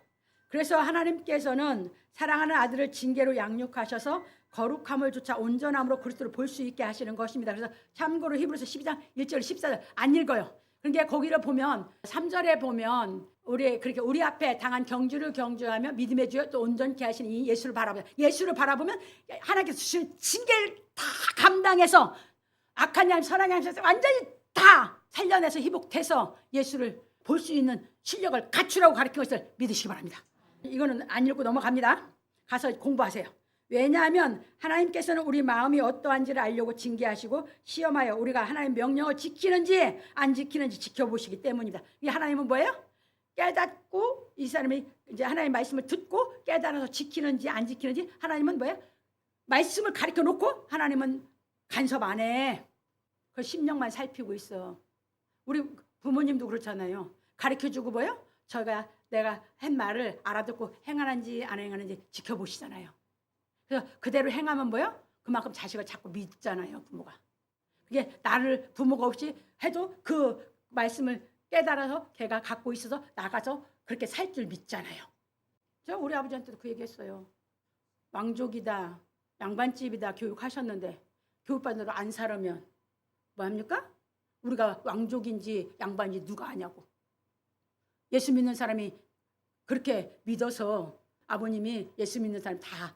그래서 하나님께서는 사랑하는 아들을 징계로 양육하셔서 거룩함을 조차 온전함으로 그리스도를 볼 수 있게 하시는 것입니다. 그래서 참고로 히브리서 12장 1절 14절 안 읽어요. 그러니까 거기를 보면 3절에 보면 우리 앞에 당한 경주를 경주하며 믿음의 주여 또 온전케 하시는 이 예수를 바라보면 예수를 바라보면 하나님께서 주신 징계를 다 감당해서 악한 양심 선한 양심에서 완전히 다 살려내서 회복돼서 예수를 볼 수 있는 실력을 갖추라고 가르친 것을 믿으시기 바랍니다. 이거는 안 읽고 넘어갑니다. 가서 공부하세요. 왜냐하면 하나님께서는 우리 마음이 어떠한지를 알려고 징계하시고 시험하여 우리가 하나님의 명령을 지키는지 안 지키는지 지켜보시기 때문입니다. 이 하나님은 뭐예요? 깨닫고 이 사람이 이제 하나님의 말씀을 듣고 깨달아서 지키는지 안 지키는지 하나님은 뭐예요? 말씀을 가르쳐 놓고 하나님은 간섭 안 해. 그 심령만 살피고 있어. 우리 부모님도 그렇잖아요. 가르쳐주고 뭐예요? 내가 한 말을 알아듣고 행하는지 안 행하는지 지켜보시잖아요. 그래서 그대로 행하면 뭐예요? 그만큼 자식을 자꾸 믿잖아요, 부모가. 그게 나를 부모가 없이 해도 그 말씀을 깨달아서 걔가 갖고 있어서 나가서 그렇게 살 줄 믿잖아요. 저 우리 아버지한테도 그 얘기했어요. 왕족이다, 양반집이다 교육하셨는데 교육받는 대로 안 살으면 뭐 합니까? 우리가 왕족인지 양반인지 누가 아냐고. 예수 믿는 사람이 그렇게 믿어서 아버님이 예수 믿는 사람 다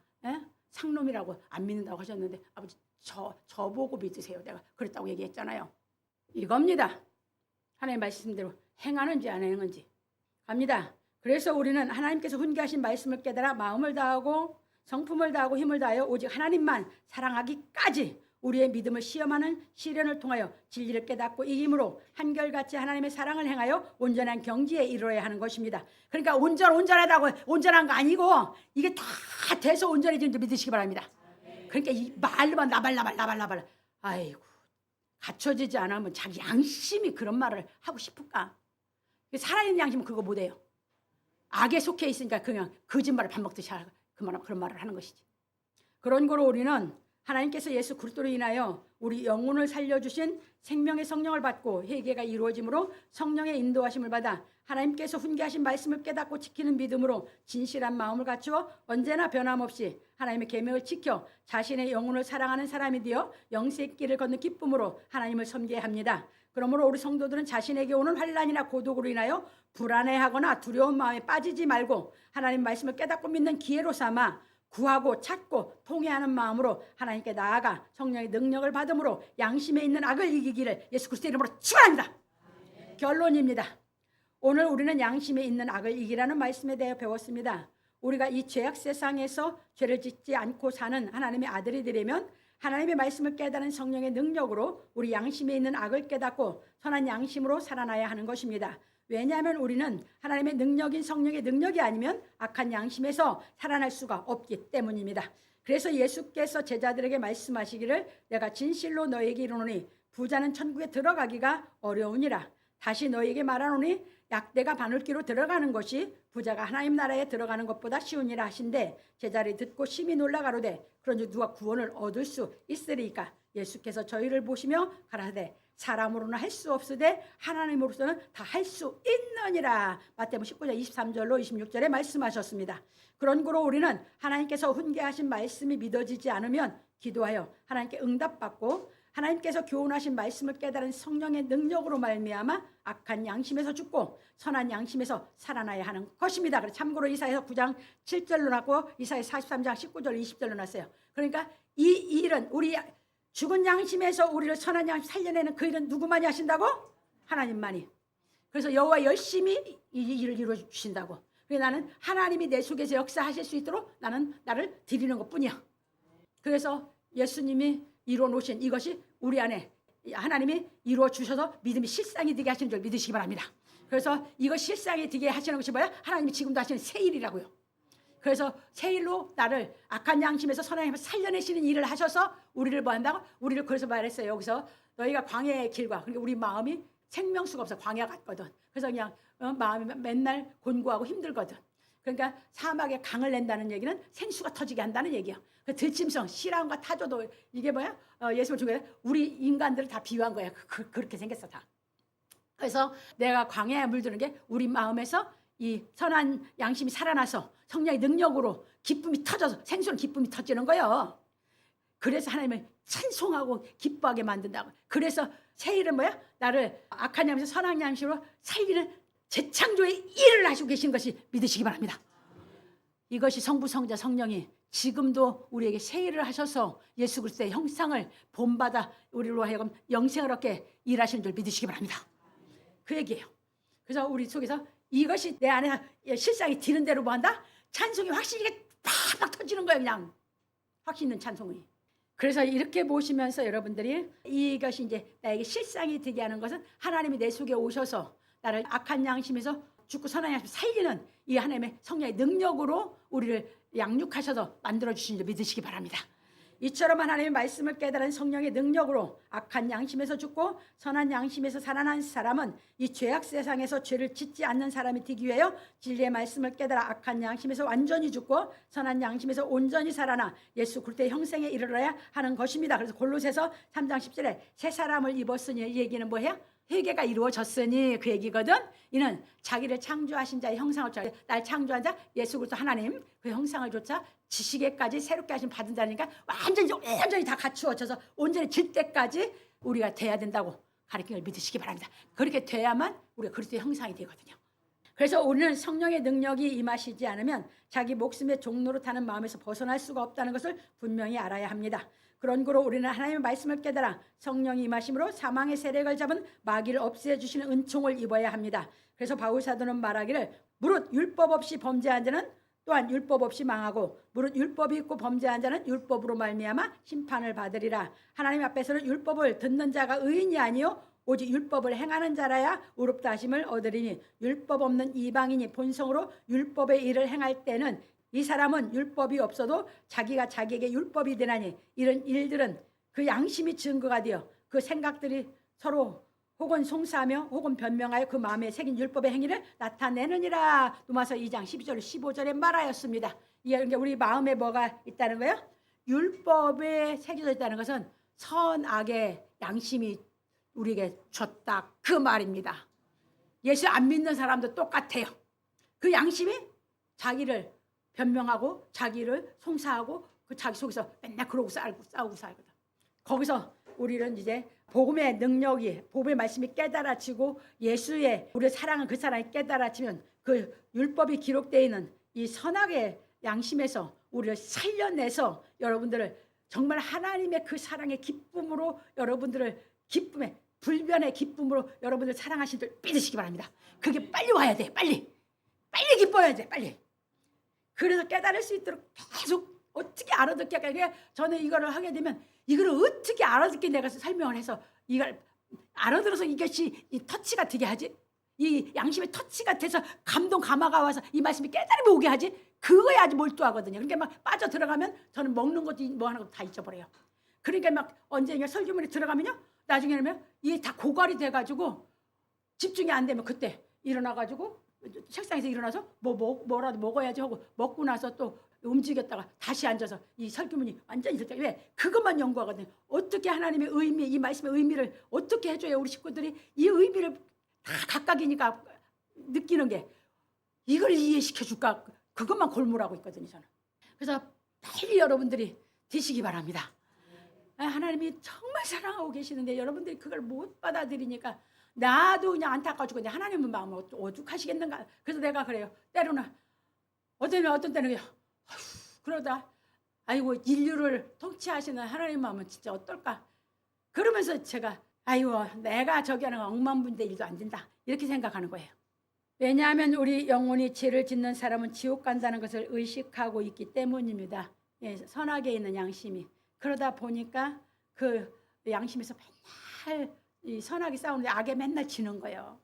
상놈이라고 안 믿는다고 하셨는데 아버지 저보고 믿으세요. 내가 그랬다고 얘기했잖아요. 이겁니다. 하나님 말씀대로 행하는지 안 행하는지 갑니다. 그래서 우리는 하나님께서 훈계하신 말씀을 깨달아 마음을 다하고 성품을 다하고 힘을 다하여 오직 하나님만 사랑하기까지 우리의 믿음을 시험하는 시련을 통하여 진리를 깨닫고 이김으로 한결같이 하나님의 사랑을 행하여 온전한 경지에 이르러야 하는 것입니다. 그러니까 온전하다고 온전한 거 아니고 이게 다 돼서 온전해지는 줄 믿으시기 바랍니다. 그러니까 이 말로만 나발 아이고 갖춰지지 않으면 자기 양심이 그런 말을 하고 싶을까? 살아있는 양심은 그거 못해요. 악에 속해 있으니까 그냥 거짓말을 밥 먹듯이 그런 말을 하는 것이지. 그런 거로 우리는 하나님께서 예수 그리스도로 인하여 우리 영혼을 살려주신 생명의 성령을 받고 회개가 이루어짐으로 성령의 인도하심을 받아 하나님께서 훈계하신 말씀을 깨닫고 지키는 믿음으로 진실한 마음을 갖추어 언제나 변함없이 하나님의 계명을 지켜 자신의 영혼을 사랑하는 사람이 되어 영생의 길을 걷는 기쁨으로 하나님을 섬겨야 합니다. 그러므로 우리 성도들은 자신에게 오는 환난이나 고독으로 인하여 불안해하거나 두려운 마음에 빠지지 말고 하나님 말씀을 깨닫고 믿는 기회로 삼아 구하고 찾고 통회하는 마음으로 하나님께 나아가 성령의 능력을 받음으로 양심에 있는 악을 이기기를 예수 그리스도의 이름으로 축원합니다. 결론입니다. 오늘 우리는 양심에 있는 악을 이기라는 말씀에 대해 배웠습니다. 우리가 이 죄악 세상에서 죄를 짓지 않고 사는 하나님의 아들이 되려면 하나님의 말씀을 깨달은 성령의 능력으로 우리 양심에 있는 악을 깨닫고 선한 양심으로 살아나야 하는 것입니다. 왜냐하면 우리는 하나님의 능력인 성령의 능력이 아니면 악한 양심에서 살아날 수가 없기 때문입니다. 그래서 예수께서 제자들에게 말씀하시기를 내가 진실로 너에게 이르노니 부자는 천국에 들어가기가 어려우니라. 다시 너에게 말하노니 약대가 바늘기로 들어가는 것이 부자가 하나님 나라에 들어가는 것보다 쉬우니라 하신대 제자들이 듣고 심히 놀라 가로되 그런즉 누가 구원을 얻을 수 있으리까. 예수께서 저희를 보시며 가라사대 사람으로는 할 수 없으되 하나님으로서는 다 할 수 있느니라. 마태복음 19장 23절로 26절에 말씀하셨습니다. 그런 거로 우리는 하나님께서 훈계하신 말씀이 믿어지지 않으면 기도하여 하나님께 응답받고 하나님께서 교훈하신 말씀을 깨달은 성령의 능력으로 말미암아 악한 양심에서 죽고 선한 양심에서 살아나야 하는 것입니다. 그래서 참고로 이사야서 9장 7절로 났고 이사야서 43장 19절 20절로 났어요. 그러니까 이 일은 우리 죽은 양심에서 우리를 선한 양심 살려내는 그 일은 누구만이 하신다고? 하나님만이. 그래서 여호와 열심히 이 일을 이루어 주신다고. 그래서 나는 하나님이 내 속에서 역사하실 수 있도록 나는 나를 드리는 것뿐이야. 그래서 예수님이 이루어 놓으신 이것이 우리 안에 하나님이 이루어 주셔서 믿음이 실상이 되게 하시는 줄 믿으시기 바랍니다. 그래서 이거 실상이 되게 하시는 것이 뭐야? 하나님이 지금도 하시는 새 일이라고요. 그래서 새 일로 나를 악한 양심에서 선한 양심에서 살려내시는 일을 하셔서 우리를 뭐 한다고? 우리를 그래서 말했어요. 여기서 너희가 광야의 길과 그러니까 우리 마음이 생명수가 없어 광야 같거든. 그래서 그냥 마음이 맨날 곤고하고 힘들거든. 그러니까 사막에 강을 낸다는 얘기는 생수가 터지게 한다는 얘기야. 그 들짐승, 시람과 타조도 이게 뭐야? 예수를 중에 우리 인간들을 다 비유한 거야. 그렇게 생겼어 다. 그래서 내가 광야에 물드는 게 우리 마음에서 이 선한 양심이 살아나서 성령의 능력으로 기쁨이 터져서 생수는 기쁨이 터지는 거예요. 그래서 하나님을 찬송하고 기뻐하게 만든다고. 그래서 새 일은 뭐야? 나를 악한 양심에서 선한 양심으로 살리는 재창조의 일을 하시고 계신 것이 믿으시기 바랍니다. 이것이 성부, 성자, 성령이 지금도 우리에게 새 일을 하셔서 예수 그리스도의 형상을 본받아 우리로 하여금 영생을 얻게 일하시는 줄 믿으시기 바랍니다. 그 얘기예요. 그래서 우리 속에서 이것이 내 안에 실상이 드는 대로 뭐 한다? 찬송이 확실히 팍팍 터지는 거예요. 그냥 확신 있는 찬송이. 그래서 이렇게 보시면서 여러분들이 이것이 이제 나에게 실상이 되게 하는 것은 하나님이 내 속에 오셔서 나를 악한 양심에서 죽고 선한 양심 살리는 이 하나님의 성령의 능력으로 우리를 양육하셔서 만들어주신 줄 믿으시기 바랍니다. 이처럼 하나님의 말씀을 깨달은 성령의 능력으로 악한 양심에서 죽고 선한 양심에서 살아난 사람은 이 죄악 세상에서 죄를 짓지 않는 사람이 되기 위하여 진리의 말씀을 깨달아 악한 양심에서 완전히 죽고 선한 양심에서 온전히 살아나 예수 그리스도의 형상에 이르러야 하는 것입니다. 그래서 골로새서 3장 10절에 새 사람을 입었으니 이 얘기는 뭐예요? 회개가 이루어졌으니 그 얘기거든. 이는 자기를 창조하신 자의 형상을 쫓아 날 창조한 자 예수 그리스도 하나님 그 형상을 쫓아 지시게까지 새롭게 하신 받은 자니까 완전히 다 갖추어져서 온전히 질 때까지 우리가 돼야 된다고 가르침을 믿으시기 바랍니다. 그렇게 돼야만 우리가 그리스도의 형상이 되거든요. 그래서 우리는 성령의 능력이 임하시지 않으면 자기 목숨의 종로로 타는 마음에서 벗어날 수가 없다는 것을 분명히 알아야 합니다. 그런 거로 우리는 하나님의 말씀을 깨달아 성령이 임하심으로 사망의 세력을 잡은 마귀를 없애주시는 은총을 입어야 합니다. 그래서 바울 사도는 말하기를 무릇 율법 없이 범죄한 자는 또한 율법 없이 망하고 무릇 율법이 있고 범죄한 자는 율법으로 말미암아 심판을 받으리라. 하나님 앞에서는 율법을 듣는 자가 의인이 아니요 오직 율법을 행하는 자라야 의롭다 하심을 얻으리니 율법 없는 이방인이 본성으로 율법의 일을 행할 때는 이 사람은 율법이 없어도 자기가 자기에게 율법이 되나니 이런 일들은 그 양심이 증거가 되어 그 생각들이 서로 혹은 송사하며 혹은 변명하여 그 마음에 새긴 율법의 행위를 나타내느니라. 로마서 2장 12절 15절에 말하였습니다. 이게 우리 마음에 뭐가 있다는 거예요? 율법에 새겨져 있다는 것은 선악의 양심이 우리에게 줬다 그 말입니다. 예수 안 믿는 사람도 똑같아요. 그 양심이 자기를 변명하고 자기를 송사하고 그 자기 속에서 맨날 그러고 싸우고 살거든. 거기서 우리는 이제 복음의 능력이 복음의 말씀이 깨달아지고 예수의 우리의 사랑은 그 사랑이 깨달아지면 그 율법이 기록되어 있는 이 선악의 양심에서 우리를 살려내서 여러분들을 정말 하나님의 그 사랑의 기쁨으로 여러분들을 기쁨의 불변의 기쁨으로 여러분들 사랑하신 줄 믿으시기 바랍니다. 그게 빨리 와야 돼. 빨리 기뻐야 돼. 빨리. 그래서 깨달을 수 있도록 계속 어떻게 알아듣게 할까? 저는 이거를 하게 되면 이거를 어떻게 알아듣게 내가 설명을 해서 이걸 알아들어서 이것이 이 터치가 되게 하지? 이 양심의 터치가 돼서 감동 감화가 와서 이 말씀이 깨달음이 오게 하지? 그거에 아주 몰두하거든요. 그러니까 막 빠져 들어가면 저는 먹는 것도 뭐 하는 것도 다 잊어버려요. 그러니까 막 언제 설교문에 들어가면요, 나중에는 이게 다 고갈이 돼가지고 집중이 안 되면 그때 일어나가지고 책상에서 일어나서 뭐라도 먹어야지 하고 먹고 나서 또 움직였다가 다시 앉아서 이 설교문이 완전히 있을 때 왜 그것만 연구하거든요. 어떻게 하나님의 의미, 이 말씀의 의미를 어떻게 해줘야 우리 식구들이 이 의미를 다 각각이니까 느끼는 게 이걸 이해시켜 줄까, 그것만 골몰하고 있거든요 저는. 그래서 빨리 여러분들이 되시기 바랍니다. 하나님이 정말 사랑하고 계시는데 여러분들이 그걸 못 받아들이니까 나도 그냥 안타까워 죽겠는데 하나님은 마음을 오죽하시겠는가. 그래서 내가 그래요. 때로는 어떤 때는 그냥 그러다 아이고 인류를 통치하시는 하나님 마음은 진짜 어떨까. 그러면서 제가 아이고 내가 저기 하는 억만분대 일도 안 된다 이렇게 생각하는 거예요. 왜냐하면 우리 영혼이 죄를 짓는 사람은 지옥 간다는 것을 의식하고 있기 때문입니다. 예, 선악에 있는 양심이. 그러다 보니까 그 양심에서 맨날 이 선악이 싸우는데 악에 맨날 지는 거예요.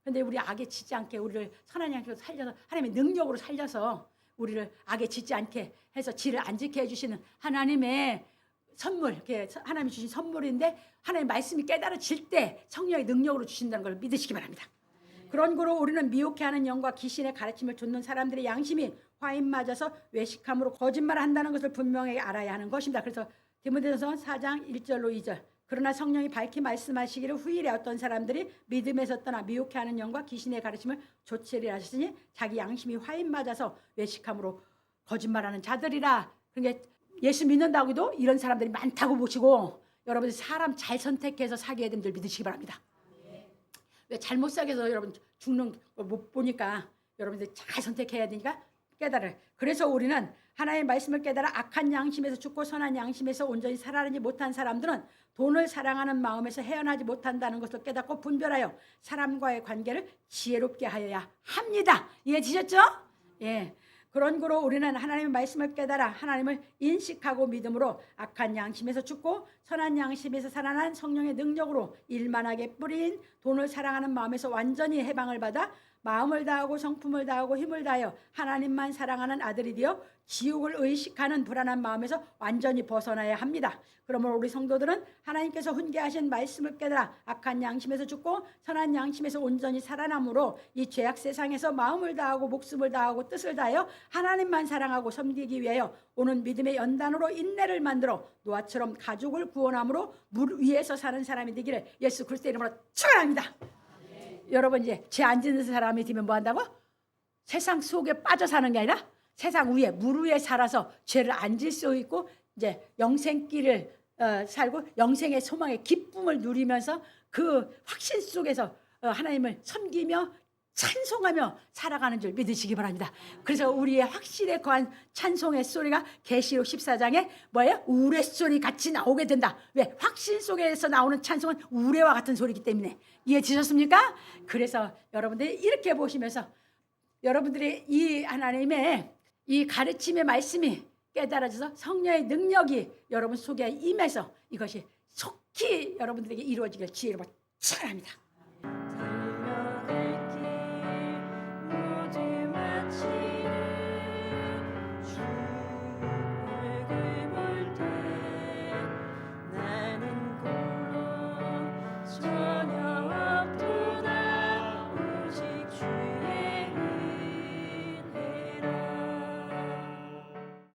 그런데 우리 악에 지지 않게 우리를 선한 양심으로 살려서 하나님의 능력으로 살려서 우리를 악에 지지 않게 해서 지를 안 지게 해주시는 하나님의 선물, 하나님이 주신 선물인데 하나님의 말씀이 깨달아질 때 성령의 능력으로 주신다는 걸 믿으시기 바랍니다. 그런 거로 우리는 미혹해하는 영과 귀신의 가르침을 듣는 사람들의 양심이 화인 맞아서 외식함으로 거짓말을 한다는 것을 분명히 알아야 하는 것입니다. 그래서 디모데전서 4장 1절로 2절 그러나 성령이 밝히 말씀하시기를 후일에 어떤 사람들이 믿음에서 떠나 미혹해하는 영과 귀신의 가르침을 조치리라 하시니 자기 양심이 화인 맞아서 외식함으로 거짓말하는 자들이라. 그러니까 예수 믿는다고 해도 이런 사람들이 많다고 보시고 여러분들 사람 잘 선택해서 사귀어야 되는 줄 믿으시기 바랍니다. 왜 잘못 사귀어서 여러분 죽는 걸 못 보니까 여러분들 잘 선택해야 되니까 깨달아요. 그래서 우리는 하나님의 말씀을 깨달아 악한 양심에서 죽고 선한 양심에서 온전히 살아내지 못한 사람들은 돈을 사랑하는 마음에서 헤어나지 못한다는 것을 깨닫고 분별하여 사람과의 관계를 지혜롭게 하여야 합니다. 이해지셨죠? 예. 그런 거로 우리는 하나님의 말씀을 깨달아 하나님을 인식하고 믿음으로 악한 양심에서 죽고 선한 양심에서 살아난 성령의 능력으로 일만하게 뿌린 돈을 사랑하는 마음에서 완전히 해방을 받아 마음을 다하고 성품을 다하고 힘을 다하여 하나님만 사랑하는 아들이 되어 지옥을 의식하는 불안한 마음에서 완전히 벗어나야 합니다. 그러므로 우리 성도들은 하나님께서 훈계하신 말씀을 깨달아 악한 양심에서 죽고 선한 양심에서 온전히 살아남으로 이 죄악 세상에서 마음을 다하고 목숨을 다하고 뜻을 다하여 하나님만 사랑하고 섬기기 위하여 오는 믿음의 연단으로 인내를 만들어 노아처럼 가족을 구원함으로 물 위에서 사는 사람이 되기를 예수 그리스도의 이름으로 축원합니다. 여러분 이제 죄 안 짓는 사람이 되면 뭐 한다고? 세상 속에 빠져 사는 게 아니라 세상 위에 물 위에 살아서 죄를 안 질 수 있고 이제 영생길을 살고 영생의 소망의 기쁨을 누리면서 그 확신 속에서 하나님을 섬기며 찬송하며 살아가는 줄 믿으시기 바랍니다. 그래서 우리의 확실에 거한 찬송의 소리가 계시록 14장에 뭐예요? 우레소리 같이 나오게 된다. 왜? 확신 속에서 나오는 찬송은 우레와 같은 소리이기 때문에. 이해지셨습니까? 그래서 여러분들이 이렇게 보시면서 여러분들이 이 하나님의 이 가르침의 말씀이 깨달아져서 성령의 능력이 여러분 속에 임해서 이것이 속히 여러분들에게 이루어지길 주의 이름으로 축원합니다.